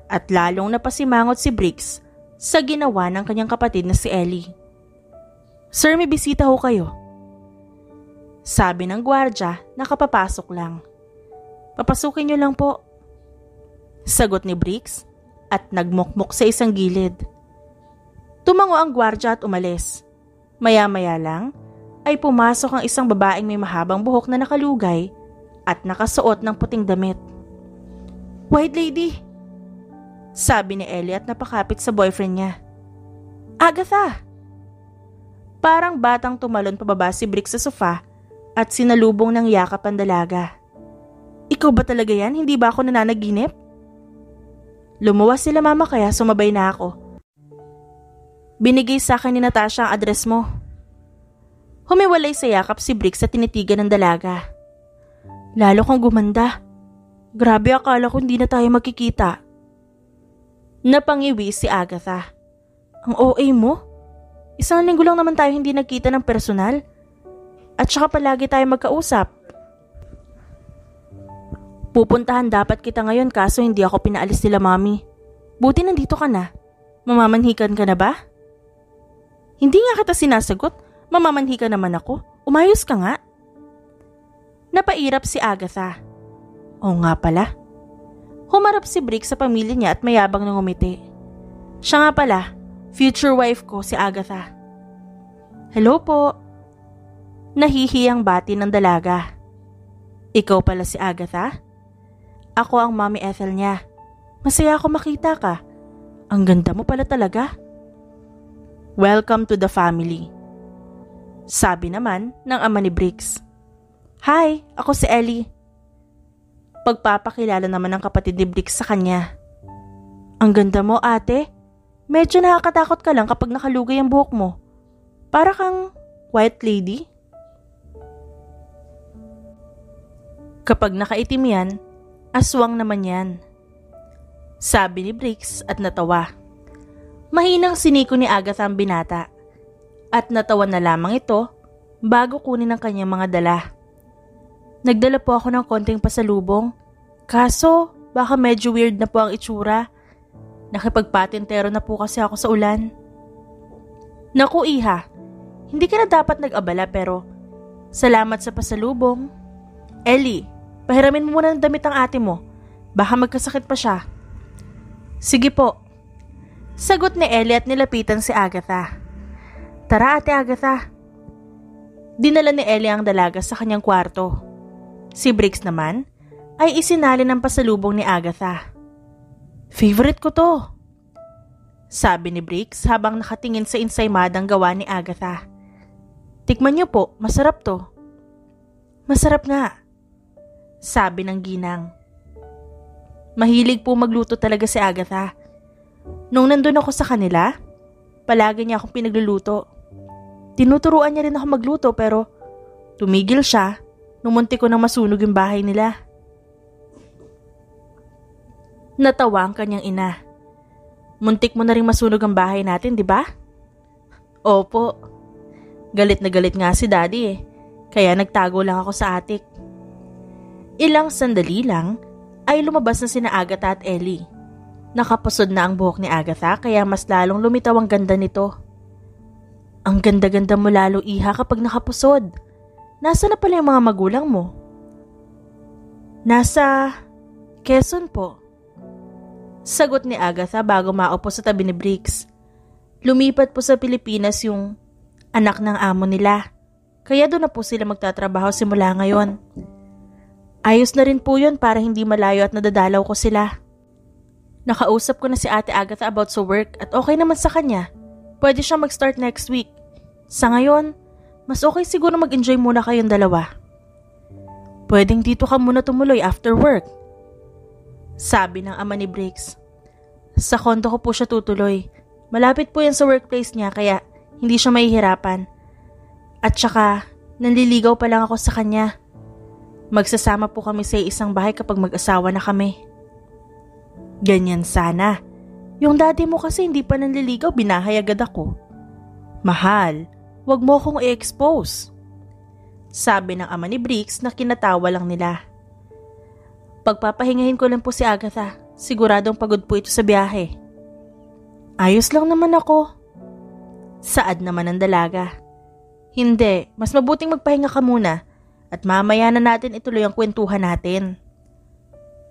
At lalong napasimangot si Briggs sa ginawa ng kanyang kapatid na si Ellie. Sir, may bisita ho kayo. Sabi ng gwardya na kapapasok lang. Papasukin niyo lang po. Sagot ni Briggs at nagmukmuk sa isang gilid. Tumango ang gwardya at umalis. Maya-maya lang ay pumasok ang isang babaeng may mahabang buhok na nakalugay at nakasuot ng puting damit. White lady! Sabi ni Ellie at napakapit sa boyfriend niya. Agatha! Parang batang tumalon pababa si Briggs sa sofa at sinalubong ng yakap ang dalaga. Ikaw ba talaga yan? Hindi ba ako nananaginip? Lumuwas sila mama kaya sumabay na ako. Binigay sa akin ni Natasha ang address mo. Humiwalay sa yakap si Bricks sa tinitigan ng dalaga. Lalo kang gumanda. Grabe, akala ko hindi na tayo magkikita. Napangiwi si Agatha. Ang OA mo? Isang linggo lang naman tayo hindi nagkita ng personal. At saka palagi tayo magkausap. Pupuntahan dapat kita ngayon kaso hindi ako pinaalis nila mami. Buti nandito ka na. Mamamanhikan ka na ba? Hindi nga kita sinasagot. Mamamanhikan naman ako. Umayos ka nga. Napairap si Agatha. Oo nga pala. Humarap si Bricks sa pamilya niya at mayabang nang umiti. Siya nga pala, future wife ko si Agatha. Hello po. Nahihiyang bati ng dalaga. Ikaw pala si Agatha? Ako ang Mommy Ethel niya. Masaya ako makita ka. Ang ganda mo pala talaga. Welcome to the family. Sabi naman ng ama ni Bricks. Hi, ako si Ellie. Pagpapakilala naman ng kapatid ni Bricks sa kanya. Ang ganda mo ate. Medyo nakakatakot ka lang kapag nakalugay ang buhok mo. Para kang white lady. Kapag nakaitim yan, aswang naman yan. Sabi ni Bricks at natawa. Mahinang siniko ni Agatha ang binata. At natawa na lamang ito bago kunin ang kanyang mga dala. Nagdala po ako ng konting pasalubong. Kaso baka medyo weird na po ang itsura. Nakipagpatintero na po kasi ako sa ulan. Naku iha, hindi ka na dapat nag-abala pero salamat sa pasalubong. Ellie, pahiramin mo muna ng damit ang ate mo. Baka magkasakit pa siya. Sige po. Sagot ni Ellie at nilapitan si Agatha. Tara ate Agatha. Dinala ni Ellie ang dalaga sa kanyang kwarto. Si Bricks naman ay isinali ng pasalubong ni Agatha. Favorite ko to. Sabi ni Bricks habang nakatingin sa insaymadang gawa ni Agatha. Tikman niyo po, masarap to. Masarap nga. Sabi ng ginang. Mahilig po magluto talaga si Agatha. Nung nandun ako sa kanila, palagi niya akong pinagluluto. Tinuturuan niya rin ako magluto pero tumigil siya nung muntik ko nang masunog yung bahay nila. Natawa ang kanyang ina. Muntik mo na rin masunog ang bahay natin, di ba? Opo. Galit na galit nga si Daddy eh. Kaya nagtago lang ako sa attic. Ilang sandali lang ay lumabas na sina Agatha at Ellie. Nakapusod na ang buhok ni Agatha kaya mas lalong lumitaw ang ganda nito. Ang ganda-ganda mo lalo iha kapag nakapusod. Nasa na pala yung mga magulang mo? Nasa Quezon po. Sagot ni Agatha bago maupo sa tabi ni Bricks. Lumipat po sa Pilipinas yung anak ng amo nila. Kaya doon na po sila magtatrabaho simula ngayon. Ayos na rin po yun para hindi malayo at nadadalaw ko sila. Nakausap ko na si Ate Agatha about sa work at okay naman sa kanya. Pwede siya mag-start next week. Sa ngayon, mas okay siguro mag-enjoy muna kayong dalawa. Pwedeng dito ka muna tumuloy after work. Sabi ng ama ni Bricks. Sa kondo ko po siya tutuloy. Malapit po yan sa workplace niya kaya hindi siya mahihirapan. At saka, nanliligaw pa lang ako sa kanya. Magsasama po kami sa isang bahay kapag mag-asawa na kami. Ganyan sana. Yung daddy mo kasi hindi pa nanliligaw, binahay agad ako. Mahal, wag mo akong i-expose. Sabi ng ama ni Bricks na kinatawa lang nila. Pagpapahingahin ko lang po si Agatha. Siguradong pagod po ito sa biyahe. Ayos lang naman ako. Saad naman ng dalaga. Hindi, mas mabuting magpahinga ka muna at mamaya na natin ituloy ang kwentuhan natin.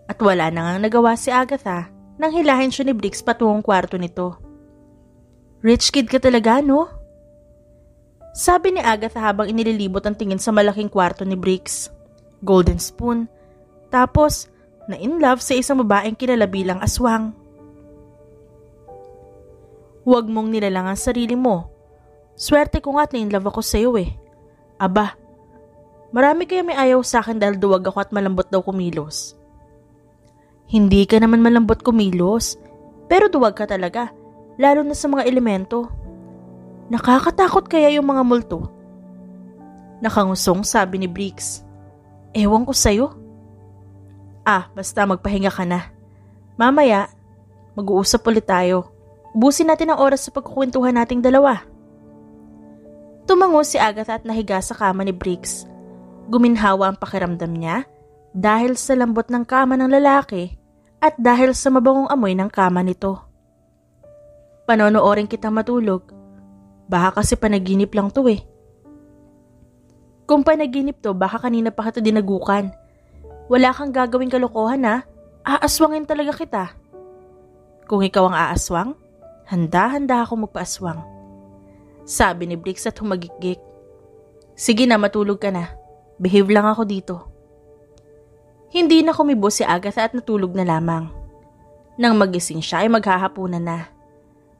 At wala na ngang nagawa si Agatha nang hilahin siya ni Bricks patungong kwarto nito. Rich kid ka talaga, no? Sabi ni Agatha habang inililibot ang tingin sa malaking kwarto ni Bricks. Golden spoon. Tapos, na-in-love sa isang babaeng kilala bilang aswang. Huwag mong nilalang ang sarili mo. Swerte ko nga't na-in-love ako sa'yo eh. Aba, Marami kaya may ayaw sa akin dahil duwag ako at malambot daw kumilos. Hindi ka naman malambot kumilos, pero duwag ka talaga, lalo na sa mga elemento. Nakakatakot kaya yung mga multo? Nakangusong sabi ni Briggs. Ewan ko sa'yo. Basta magpahinga ka na. Mamaya, mag-uusap ulit tayo. Ubusin natin ang oras sa pagkukwentuhan nating dalawa. Tumango si Agatha at nahiga sa kama ni Briggs. Guminhawa ang pakiramdam niya dahil sa lambot ng kama ng lalaki at dahil sa mabangong amoy ng kama nito. Panonoorin kitang matulog. Baka kasi panaginip lang to eh. Kung panaginip to, baka kanina pa kita dinagukan. Wala kang gagawing kalokohan ha. Aaswangin talaga kita. Kung ikaw ang aaswang, handa-handa ako magpaaswang. Sabi ni Briggs at humagikik. Sige na, matulog ka na. Behave lang ako dito. Hindi na kumibo si Agatha at natulog na lamang. Nang magising siya ay maghahapunan na.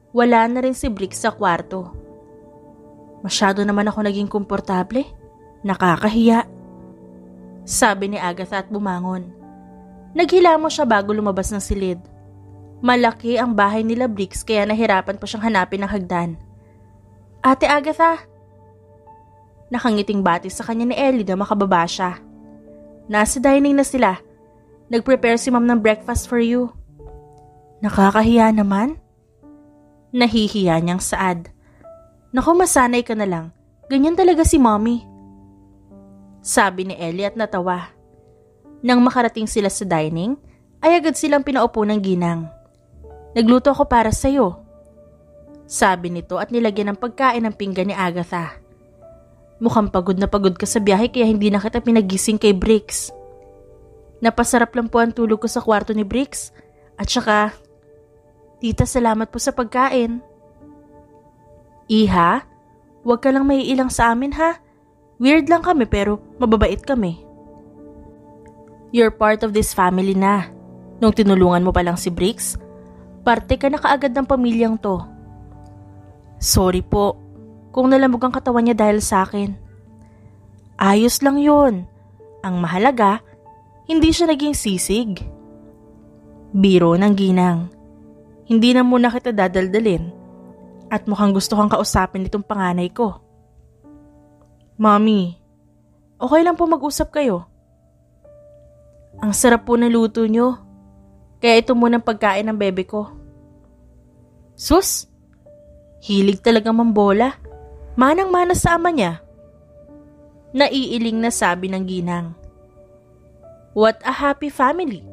Wala na rin si Briggs sa kwarto. Masyado naman ako naging komportable. Nakakahiya. Sabi ni Agatha at bumangon. Naghilamo siya bago lumabas ng silid. Malaki ang bahay nila Briggs kaya nahirapan pa siyang hanapin ng hagdan. Ate Agatha! Nakangiting bati sa kanya ni Ellie na makababa siya. Nasa dining na sila. Nag-prepare si ma'am ng breakfast for you. Nakakahiya naman. Nahihiya niyang saad. Naku, masanay ka na lang. Ganyan talaga si mommy. Sabi ni Ellie at natawa. Nang makarating sila sa dining, ay agad silang pinaupo ng ginang. Nagluto ako para sa'yo. Sabi nito at nilagyan ng pagkain ng pinggan ni Agatha. Mukhang pagod na pagod ka sa biyahe kaya hindi na kita pinagising kay Briggs. Napasarap lang po ang tulog ko sa kwarto ni Briggs. At saka, tita, salamat po sa pagkain. Iha, huwag ka lang maiilang sa amin ha. Weird lang kami pero mababait kami. You're part of this family na. Nung tinulungan mo pa lang si Briggs, parte ka na kaagad ng pamilyang to. Sorry po, kung nalamog ang katawan niya dahil sa akin. Ayos lang yun. Ang mahalaga, hindi siya naging sisig. Biro ng ginang. Hindi na muna kita dadaldalin. At mukhang gusto kang kausapin itong panganay ko. Mommy, okay lang po mag-usap kayo. Ang sarap po ng luto nyo. Kaya ito muna ang pagkain ng bebe ko. Sus! Hilig talagang mambola. Manang-mana sa ama niya. Naiiling na sabi ng ginang. What a happy family.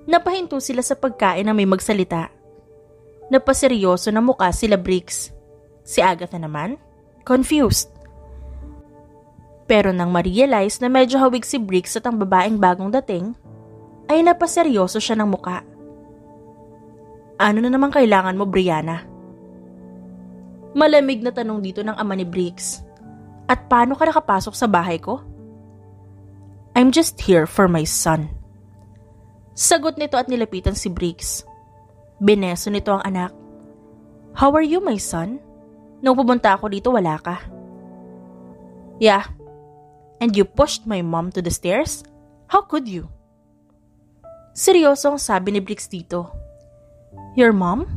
Napahinto sila sa pagkain na may magsalita. Napaseryoso na mukha sila Briggs. Si Agatha naman, confused. Pero nang ma-realize na medyo hawig si Briggs at ang babaeng bagong dating, ay napaseryoso siya ng mukha. Ano na naman kailangan mo, Brianna? Malamig na tanong dito ng ama ni Briggs. At paano ka nakapasok sa bahay ko? I'm just here for my son. Sagot nito at nilapitan si Briggs. Bineso nito ang anak. How are you, my son? Nung pumunta ako dito, wala ka. Yeah. And you pushed my mom to the stairs? How could you? Seryoso ang sabi ni Briggs dito. Your mom?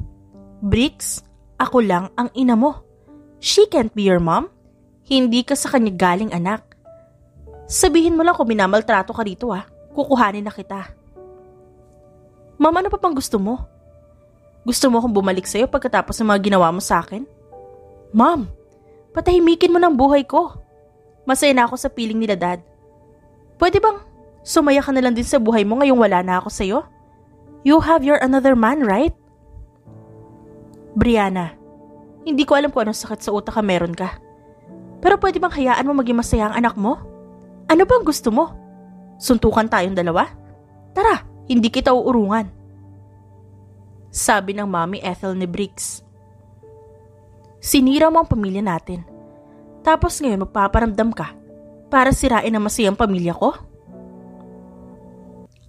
Briggs, ako lang ang ina mo. She can't be your mom. Hindi ka sa kanya galing anak. Sabihin mo lang kung minamaltrato ka dito kukuhanin na kita. Ma'am, ano pa pang gusto mo? Gusto mo akong bumalik sa'yo pagkatapos ng mga ginawa mo sa akin? Ma'am, patahimikin mo ng buhay ko. Masaya na ako sa piling nila Dad. Pwede bang sumaya ka na lang din sa buhay mo ngayong wala na ako sa'yo? You have your another man, right? Brianna, hindi ko alam kung anong sakit sa utak ka meron ka. Pero pwede bang hayaan mo maging masaya ang anak mo? Ano bang gusto mo? Suntukan tayong dalawa? Tara, hindi kita uurungan. Sabi ng Mommy Ethel ni Briggs. Sinira mo ang pamilya natin. Tapos ngayon magpaparamdam ka para sirain ang masayang pamilya ko?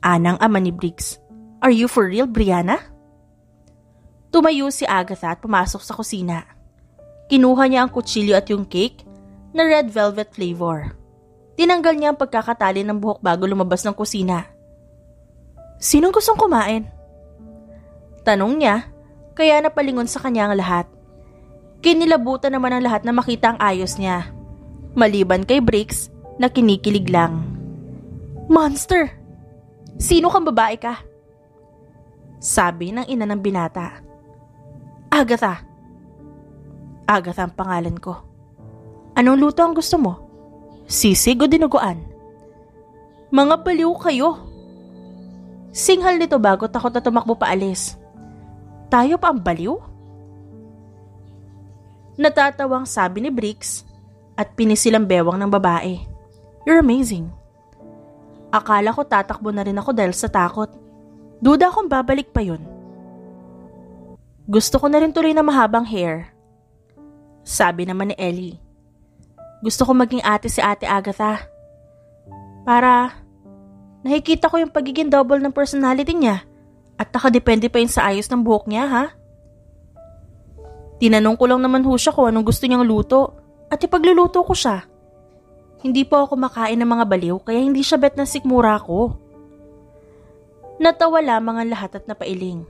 Anang ama ni Briggs. Are you for real, Brianna? Tumayo si Agatha at pumasok sa kusina. Kinuha niya ang kutsilyo at yung cake na red velvet flavor. Tinanggal niya ang pagkakatali ng buhok bago lumabas ng kusina. Sinong gustong kumain? Tanong niya, kaya napalingon sa kanya ang lahat. Kinilabutan naman ang lahat na makita ang ayos niya. Maliban kay Briggs na kinikilig lang. Monster! Sino kang babae ka? Sabi ng ina ng binata. Agatha. Agatha ang pangalan ko. Anong luto ang gusto mo? Sisig o dinuguan? Mga baliw kayo. Singhal nito bago takot na tumakbo paalis. Tayo pa ang baliw? Natatawang sabi ni Briggs at pinisilang bewang ng babae. You're amazing. Akala ko tatakbo na rin ako dahil sa takot. Duda akong babalik pa yun. Gusto ko na rin tuloy na mahabang hair. Sabi naman ni Ellie. Gusto ko maging ate si Ate Agatha. Para nakikita ko yung pagiging double ng personality niya at nakadepende pa yun sa ayos ng buhok niya, ha? Tinanong ko lang naman ho siya kung anong gusto niyang luto at ipagluluto ko siya. Hindi po ako makain ng mga baliw kaya hindi siya bet na sikmura ko. Natawa lamang ang lahat at napailing.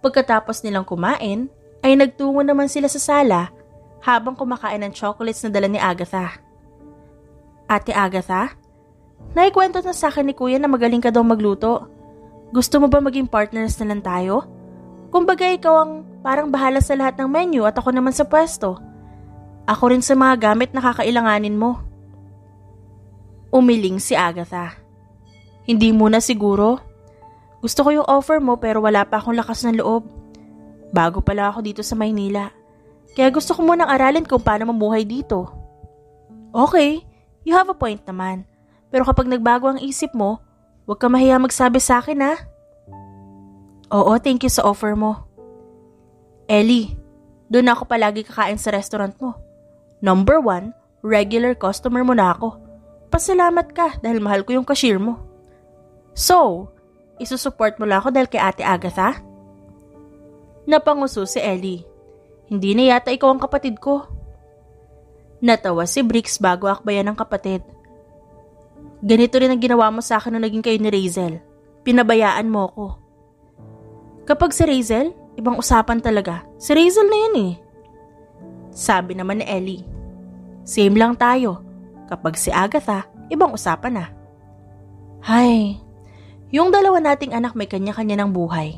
Pagkatapos nilang kumain, ay nagtungo naman sila sa sala habang kumakain ng chocolates na dala ni Agatha. Ate Agatha, naikwento na sa akin ni Kuya na magaling ka daw magluto. Gusto mo ba maging partners na lang tayo? Kumbaga ikaw ang parang bahala sa lahat ng menu at ako naman sa pwesto. Ako rin sa mga gamit na kakailanganin mo. Umiling si Agatha. Hindi muna siguro. Gusto ko yung offer mo pero wala pa akong lakas ng loob. Bago pala ako dito sa Maynila. Kaya gusto ko munang aralin kung paano mamuhay dito. Okay, you have a point naman. Pero kapag nagbago ang isip mo, huwag ka mahiya magsabi sa akin, ha? Oo, thank you sa offer mo. Ellie, doon ako palagi kakain sa restaurant mo. Number 1, regular customer mo na ako. Pasalamat ka dahil mahal ko yung cashier mo. So, isusupport mo lang ako dahil kay Ate Agatha? Napanguso si Ellie. Hindi na yata ikaw ang kapatid ko. Natawa si Briggs bago akbayan ng kapatid. Ganito rin ang ginawa mo sa akin nung naging kayo ni Razel. Pinabayaan mo ko. Kapag si Razel, ibang usapan talaga. Si Razel na yun eh. Sabi naman ni Ellie. Same lang tayo. Kapag si Agatha, ibang usapan na. Hay, yung dalawa nating anak may kanya-kanya ng buhay.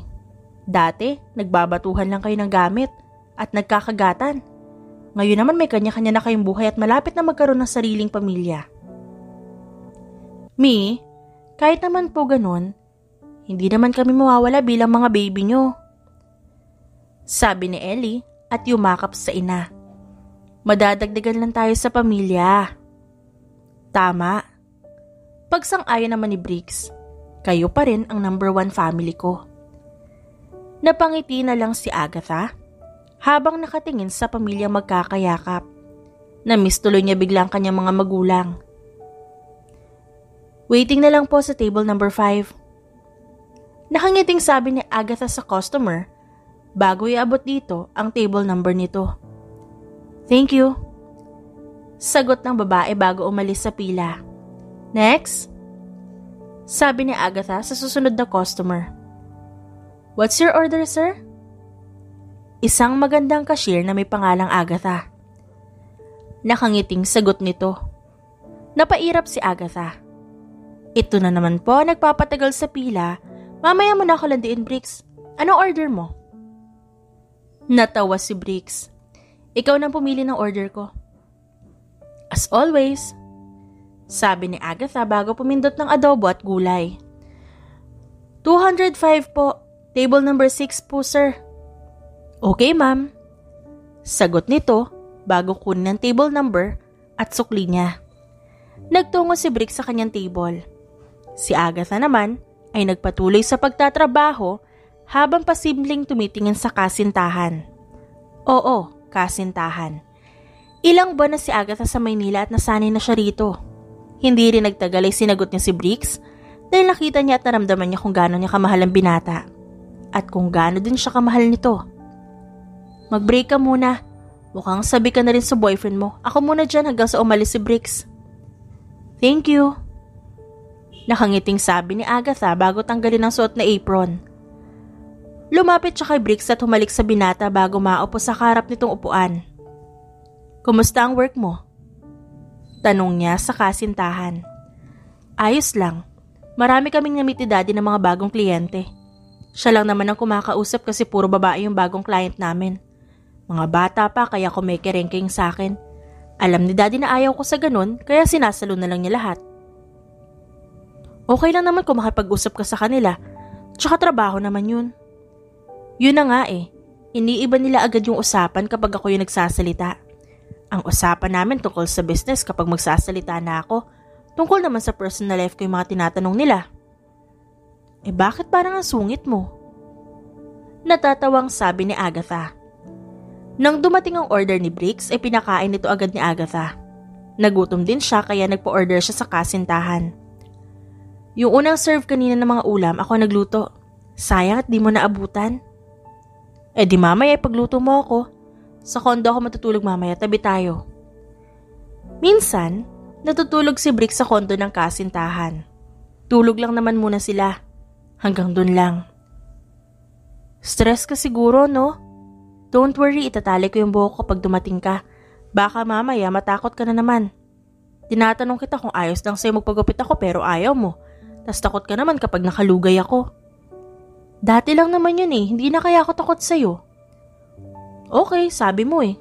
Dati, nagbabatuhan lang kayo ng gamit at nagkakagatan. Ngayon naman may kanya-kanya na kayong buhay at malapit na magkaroon ng sariling pamilya. Mi, kahit naman po ganun, hindi naman kami mawawala bilang mga baby nyo. Sabi ni Ellie at yumakap sa ina. Madadagdagan lang tayo sa pamilya. Tama. Pagsang-ayon naman ni Briggs, kayo pa rin ang number 1 family ko. Napangiti na lang si Agatha habang nakatingin sa pamilyang magkakayakap. Namiss tuloy niya biglang kanyang mga magulang. Waiting na lang po sa table number 5. Nakangiting sabi ni Agatha sa customer bago iabot dito ang table number nito. Thank you. Sagot ng babae bago umalis sa pila. Next? Sabi ni Agatha sa susunod na customer. What's your order, sir? Isang magandang cashier na may pangalang Agatha. Nakangiting sagot nito. Napairap si Agatha. Ito na naman po, nagpapatagal sa pila. Mamaya mo na ako landiin, Briggs. Anong order mo? Natawa si Briggs. Ikaw nang pumili ng order ko. As always, sabi ni Agatha bago pumindot ng adobo at gulay. 205 po. Table number 6 po, sir. Okay, ma'am. Sagot nito bago kunin ang table number at sukli niya. Nagtungo si Briggs sa kanyang table. Si Agatha naman ay nagpatuloy sa pagtatrabaho habang pasimpleng tumitingin sa kasintahan. Oo, kasintahan. Ilang buwan na si Agatha sa Maynila at nasanay na siya rito. Hindi rin nagtagal ay sinagot niya si Briggs dahil nakita niya at naramdaman niya kung gaano niya kamahal ang binata at kung gaano din siya kamahal nito. Mag-break ka muna. Mukhang sabi ka na rin sa boyfriend mo. Ako muna dyan hanggang sa umalis si Briggs. Thank you. Nakangiting sabi ni Agatha bago tanggalin ang suot na apron. Lumapit siya kay Briggs at humalik sa binata bago maupo sa harap nitong upuan. Kumusta ang work mo? Tanong niya sa kasintahan. Ayos lang. Marami kaming namit ni Daddy ng mga bagong kliyente. Siya lang naman ang kumakausap kasi puro babae yung bagong client namin. Mga bata pa kaya kumikerengking sa akin. Alam ni Daddy na ayaw ko sa ganun kaya sinasalo na lang niya lahat. Okay lang naman kung makipag-usap ka sa kanila. Tsaka trabaho naman yun. Yun na nga eh. Iniiba nila agad yung usapan kapag ako yung nagsasalita. Ang usapan namin tungkol sa business kapag magsasalita na ako. Tungkol naman sa personal life ko yung mga tinatanong nila. Eh bakit parang ang sungit mo? Natatawang sabi ni Agatha. Nang dumating ang order ni Briggs ay pinakain nito agad ni Agatha. Nagutom din siya kaya nagpo-order siya sa kasintahan. Yung unang serve kanina ng mga ulam ako nagluto. Sayang at di mo naabutan. Eh di mamaya ipagluto mo ako. Sa kondo ako matutulog mamaya, tabi tayo. Minsan, natutulog si Briggs sa kondo ng kasintahan. Tulog lang naman muna sila. Hanggang dun lang. Stress ka siguro, no? Don't worry, itatali ko yung buhok kapag dumating ka. Baka mamaya matakot ka na naman. Tinatanong kita kung ayos lang sa'yo magpagupit ako pero ayaw mo. Tas takot ka naman kapag nakalugay ako. Dati lang naman yun eh, hindi na kaya ako takot sa'yo. Okay, sabi mo eh.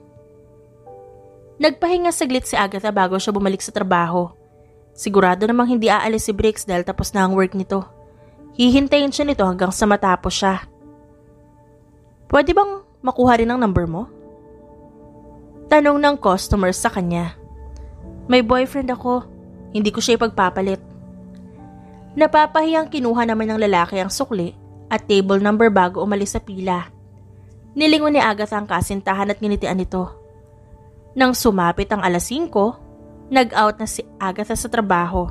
Nagpahinga saglit si Agatha bago siya bumalik sa trabaho. Sigurado namang hindi aalis si Briggs dahil tapos na ang work nito. Hihintayin siya nito hanggang sa matapos siya. Pwede bang makuha rin ang number mo? Tanong ng customer sa kanya. May boyfriend ako. Hindi ko siya ipagpapalit. Napapahiyang kinuha naman ng lalaki ang sukli at table number bago umalis sa pila. Nilingon ni Agatha ang kasintahan at nginitian nito. Nang sumapit ang 5:00, nag-out na si Agatha sa trabaho.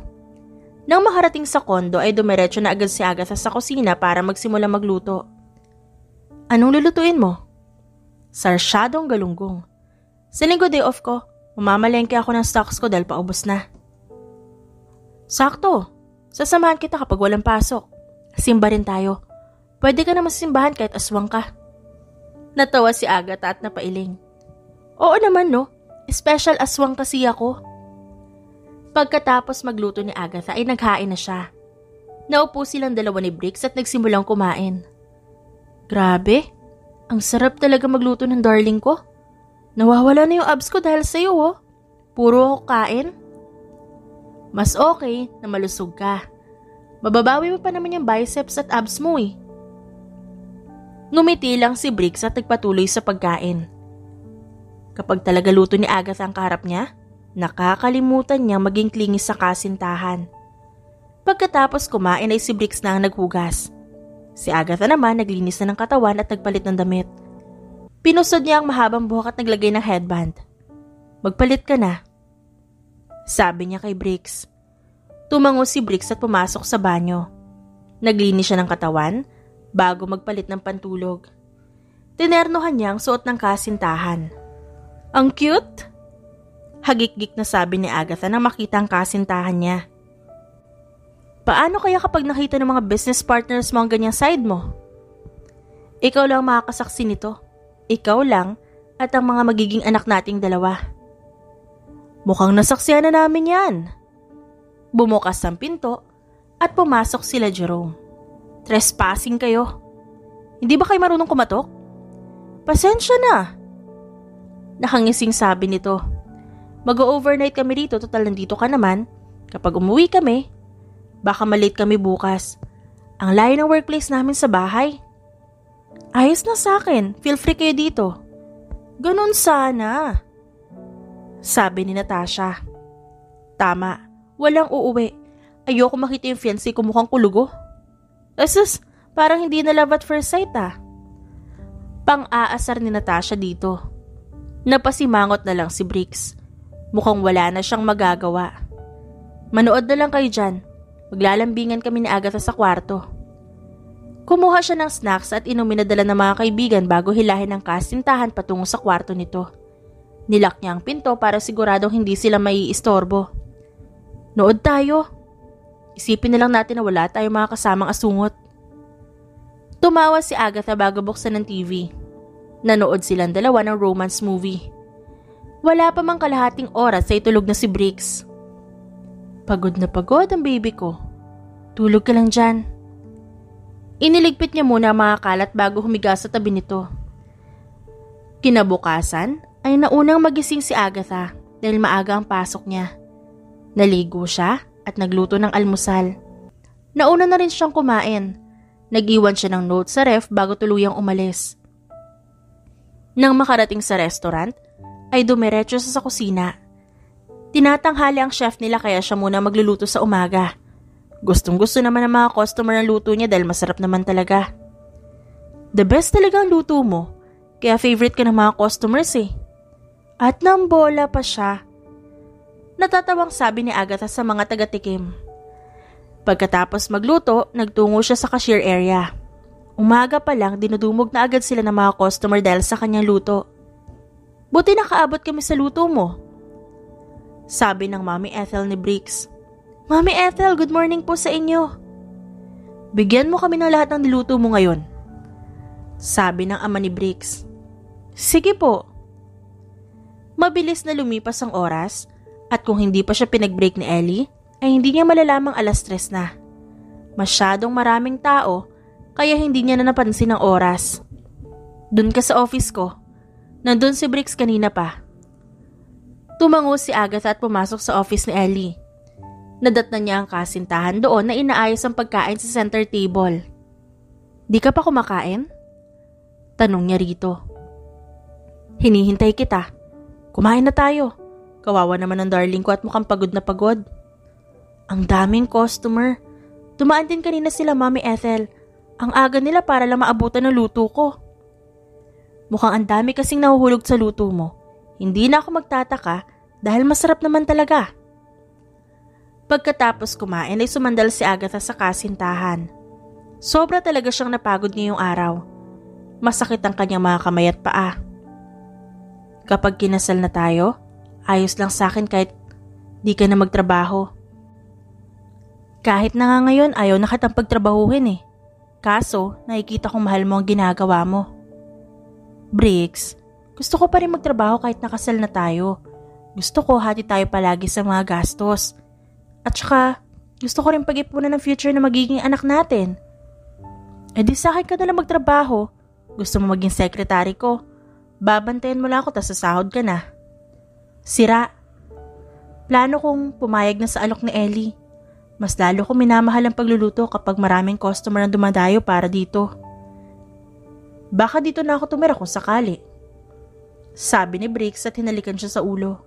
Nang makarating sa kondo ay dumiretso na agad si Agatha sa kusina para magsimula magluto. Anong lulutuin mo? Sarsyadong galunggong. Sa linggo day off ko, mamamalengke ako ng stocks ko dahil paubos na. Sakto, sasamahan kita kapag walang pasok. Simba rin tayo. Pwede ka na masimbahan kahit aswang ka. Natawa si Agatha at napailing. Oo naman no, special aswang kasi ako. Pagkatapos magluto ni Agatha ay naghain na siya. Naupo silang dalawa ni Briggs at nagsimulang kumain. Grabe, ang sarap talaga magluto ng darling ko. Nawawala na yung abs ko dahil sa'yo oh. Puro ako kain. Mas okay na malusog ka. Mababawi mo pa naman yung biceps at abs mo eh. Ngumiti lang si Briggs at nagpatuloy sa pagkain. Kapag talaga luto ni Agatha ang kaharap niya, nakakalimutan niyang maging clingy sa kasintahan. Pagkatapos kumain ay si Briggs na ang naghugas. Si Agatha naman naglinis na ng katawan at nagpalit ng damit. Pinusod niya ang mahabang buhok at naglagay ng headband. Magpalit ka na, sabi niya kay Briggs. Tumango si Briggs at pumasok sa banyo. Naglinis siya ng katawan bago magpalit ng pantulog. Tinernohan niya ang suot ng kasintahan. Ang cute! Hagik-gik na sabi ni Agatha nang makita ang kasintahan niya. Paano kaya kapag nakita ng mga business partners mo ang ganyang side mo? Ikaw lang makakasaksi nito. Ikaw lang at ang mga magiging anak nating dalawa. Mukhang nasaksihan na namin yan. Bumukas ang pinto at pumasok sila Jerome. Trespassing kayo. Hindi ba kayo marunong kumatok? Pasensya na. Nakangising sabi nito. Mag-overnight kami rito, total nandito ka naman. Kapag umuwi kami, baka malate kami bukas. Ang layo ng workplace namin sa bahay. Ayos na sa akin, feel free kayo dito. Ganun sana, sabi ni Natasha. Tama, walang uuwi. Ayoko makita yung fiancé ko mukhang kulugo. Asus, parang hindi na love at first sight ah. Pang-aasar ni Natasha dito. Napasimangot na lang si Briggs. Mukhang wala na siyang magagawa. Manood na lang kayo dyan. Maglalambingan kami ni Agatha sa kwarto. Kumuha siya ng snacks at inumin na dala ng mga kaibigan bago hilahin ang kasintahan patungo sa kwarto nito. Nilak niya ang pinto para siguradong hindi sila maiistorbo. Nood tayo. Isipin na lang natin na wala tayong mga kasamang asungot. Tumawa si Agatha bago buksan ng TV. Nanood silang dalawa ng romance movie. Wala pa mang kalahating oras ay tulog na si Briggs. Pagod na pagod ang baby ko. Tulog ka lang dyan. Iniligpit niya muna ang mga kalat bago humiga sa tabi nito. Kinabukasan ay naunang magising si Agatha dahil maaga ang pasok niya. Naligo siya at nagluto ng almusal. Nauna na rin siyang kumain. Nag-iwan siya ng note sa ref bago tuluyang umalis. Nang makarating sa restaurant, ay dumiretso sa kusina. Tinatanghali ang chef nila kaya siya muna magluluto sa umaga. Gustong-gusto naman ng mga customer ang luto niya dahil masarap naman talaga. The best talaga ang luto mo, kaya favorite ka ng mga customers eh. At nang bola pa siya. Natatawang sabi ni Agatha sa mga taga-tikim. Pagkatapos magluto, nagtungo siya sa cashier area. Umaga pa lang, dinudumog na agad sila ng mga customer dahil sa kanyang luto. Buti nakaabot kami sa luto mo, sabi ng Mami Ethel ni Briggs. Mami Ethel, good morning po sa inyo. Bigyan mo kami ng lahat ng niluto mo ngayon, sabi ng ama ni Briggs. Sige po. Mabilis na lumipas ang oras at kung hindi pa siya pinag-break ni Ellie, ay hindi niya malalamang 3:00 na. Masyadong maraming tao kaya hindi niya na napansin ang oras. Dun ka sa office ko. Nandun si Briggs kanina pa. Tumango si Agatha at pumasok sa office ni Ellie. Nadatnan niya ang kasintahan doon na inaayos ang pagkain sa center table. Di ka pa kumakain? Tanong niya rito. Hinihintay kita. Kumain na tayo. Kawawa naman ang darling ko at mukhang pagod na pagod. Ang daming customer. Dumaan din kanina sila, Mami Ethel. Ang aga nila para lang maabutan ng luto ko. Mukhang ang dami kasing nahuhulog sa luto mo. Hindi na ako magtataka dahil masarap naman talaga. Pagkatapos kumain ay sumandal si Agatha sa kasintahan. Sobra talaga siyang napagod ngayong araw. Masakit ang kanyang mga kamay at paa. Kapag kinasal na tayo, ayos lang sa akin kahit di ka na magtrabaho. Kahit na nga ngayon ayaw na kitang pagtrabahuhin eh. Kaso, nakikita kong mahal mo ang ginagawa mo. Briggs, gusto ko pa rin magtrabaho kahit nakasal na tayo. Gusto ko hati tayo palagi sa mga gastos. At saka, gusto ko rin pag-ipunan ng future na magiging anak natin. E di sa akin ka na lang magtrabaho. Gusto mo maging secretary ko. Babantayan mo lang ako tas sasahod ka na. Sira. Plano kong pumayag na sa alok ni Ellie. Mas lalo ko minamahal ang pagluluto kapag maraming customer ang dumadayo para dito. Baka dito na ako tumira kung sakali, sabi ni Briggs at hinalikan siya sa ulo.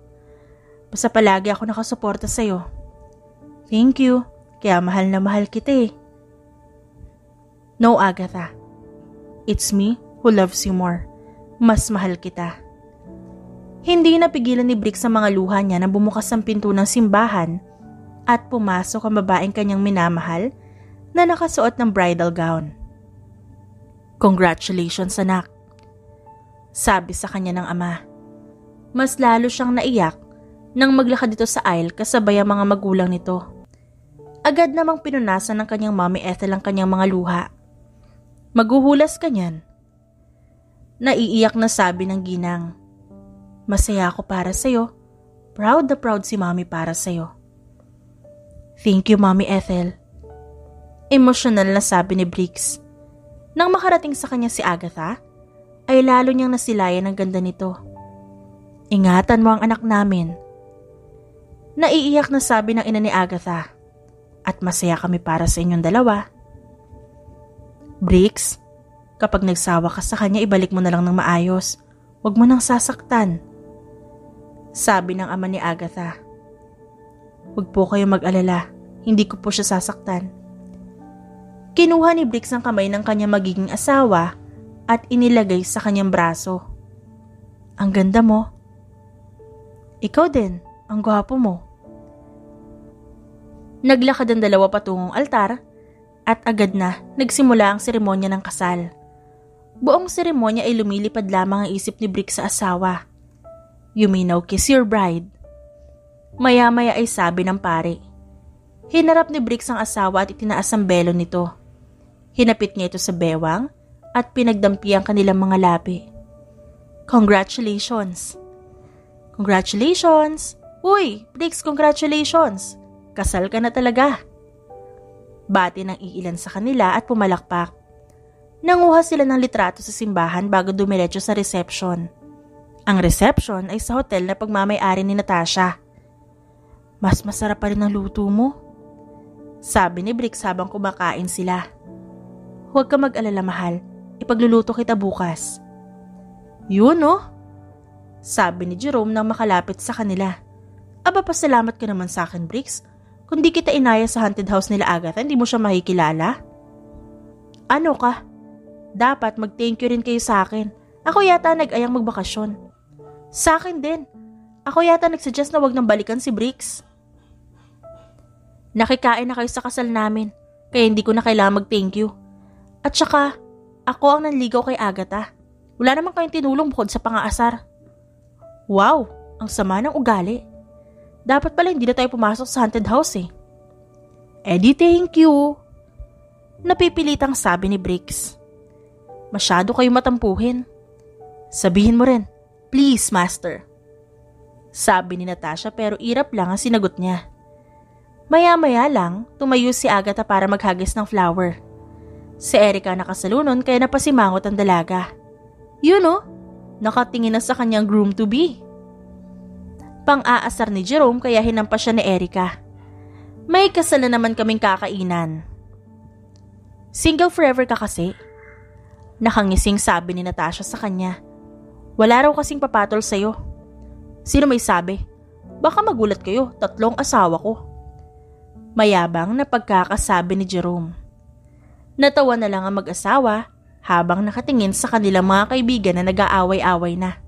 Basta palagi ako nakasuporta sa'yo. Thank you, kaya mahal na mahal kita eh. No, Agatha. It's me who loves you more. Mas mahal kita. Hindi napigilan ni Briggs ang mga luha niya na bumukas ang pinto ng simbahan at pumasok ang babaeng kanyang minamahal na nakasuot ng bridal gown. Congratulations, anak, sabi sa kanya ng ama. Mas lalo siyang naiyak nang maglakad dito sa aisle kasabay ang mga magulang nito. Agad namang pinunasan ng kanyang Mami Ethel ang kanyang mga luha. Maghuhulas ka niyan. Naiiyak na sabi ng ginang. Masaya ako para sa'yo. Proud na proud si Mami para sa'yo. Thank you, Mami Ethel. Emosyonal na sabi ni Briggs. Nang makarating sa kanya si Agatha, ay lalo niyang nasilayan ang ganda nito. Ingatan mo ang anak namin. Naiiyak na sabi ng ina ni Agatha. At masaya kami para sa inyong dalawa. Briggs, kapag nagsawa ka sa kanya, ibalik mo na lang ng maayos. Huwag mo nang sasaktan, sabi ng ama ni Agatha. Huwag po kayo mag-alala, hindi ko po siya sasaktan. Kinuha ni Briggs ang kamay ng kanyang magiging asawa at inilagay sa kanyang braso. Ang ganda mo. Ikaw din, ang gwapo mo. Naglakad ang dalawa patungong altar at agad na nagsimula ang seremonya ng kasal. Buong seremonya ay lumilipad lamang ang isip ni Briggs sa asawa. You may now kiss your bride. Maya-maya ay sabi ng pare. Hinarap ni Briggs ang asawa at itinaas ang belo nito. Hinapit niya ito sa bewang at pinagdampi ang kanilang mga labi. Congratulations! Congratulations! Uy, Briggs, congratulations! Kasal ka na talaga! Bati ng iilan sa kanila at pumalakpak. Nanguha sila ng litrato sa simbahan bago dumiretso sa reception. Ang reception ay sa hotel na pagmamay-ari ni Natasha. Mas masarap pa rin ang luto mo, sabi ni Briggs habang kumakain sila. Huwag ka mag-alala, mahal. Ipagluluto kita bukas. Yun, oh, sabi ni Jerome nang makalapit sa kanila. Aba, pasalamat ka naman sa akin, Briggs. Kung di kita inaya sa haunted house nila Agatha, hindi mo siya makikilala. Ano ka? Dapat mag-thank you rin kayo sa akin. Ako yata nag-ayang magbakasyon. Sa akin din. Ako yata nagsuggest na wag nang balikan si Briggs. Nakikain na kayo sa kasal namin, kaya hindi ko na kailangan mag-thank you. At saka, ako ang nanligaw kay Agatha. Wala naman kayong tinulong bukod sa pang-aasar. Wow, ang sama ng ugali. Dapat pala hindi na tayo pumasok sa haunted house eh. Eddie, thank you. Napipilitang sabi ni Briggs. Masyado kayo matampuhin. Sabihin mo rin, please, master. Sabi ni Natasha pero irap lang ang sinagot niya. Maya-maya lang, tumayo si Agatha para maghagis ng flower. Si Erica nakasalunon kaya napasimangot ang dalaga. Yun oh, nakatingin na sa kanyang groom-to-be. Pang-aasar ni Jerome kaya hinampas siya ni Erica. May kasal na naman kaming kakainan. Single forever ka kasi? Nakangising sabi ni Natasha sa kanya. Wala raw kasing papatol sa'yo. Sino may sabi? Baka magulat kayo, 3 asawa ko. Mayabang na pagkakasabi ni Jerome. Natawa na lang ang mag-asawa habang nakatingin sa kanilang mga kaibigan na nag-aaway-away na.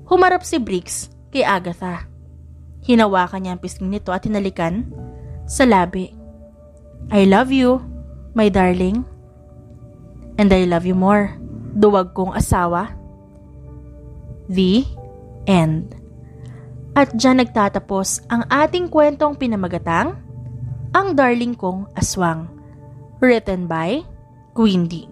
Humarap si Briggs kay Agatha. Hinawakan niya ang pisngi nito at hinalikan sa labi. I love you, my darling. And I love you more, duwag kong asawa. The end. At dyan nagtatapos ang ating kwentong pinamagatang Ang Darling Kong Aswang. Written by Queen D.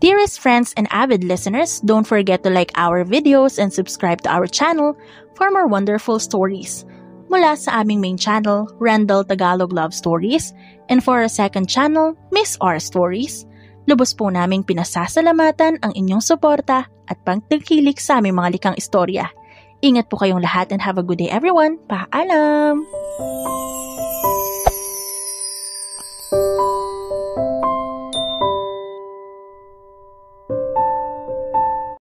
Dearest friends and avid listeners, don't forget to like our videos and subscribe to our channel for more wonderful stories. Mula sa aming main channel, Randall Tagalog Love Stories, and for our second channel, Miss R Stories, lubos po naming pinasasalamatan ang inyong suporta at pagtangkilik sa aming mga likhang istorya. Ingat po kayong lahat and have a good day everyone. Paalam!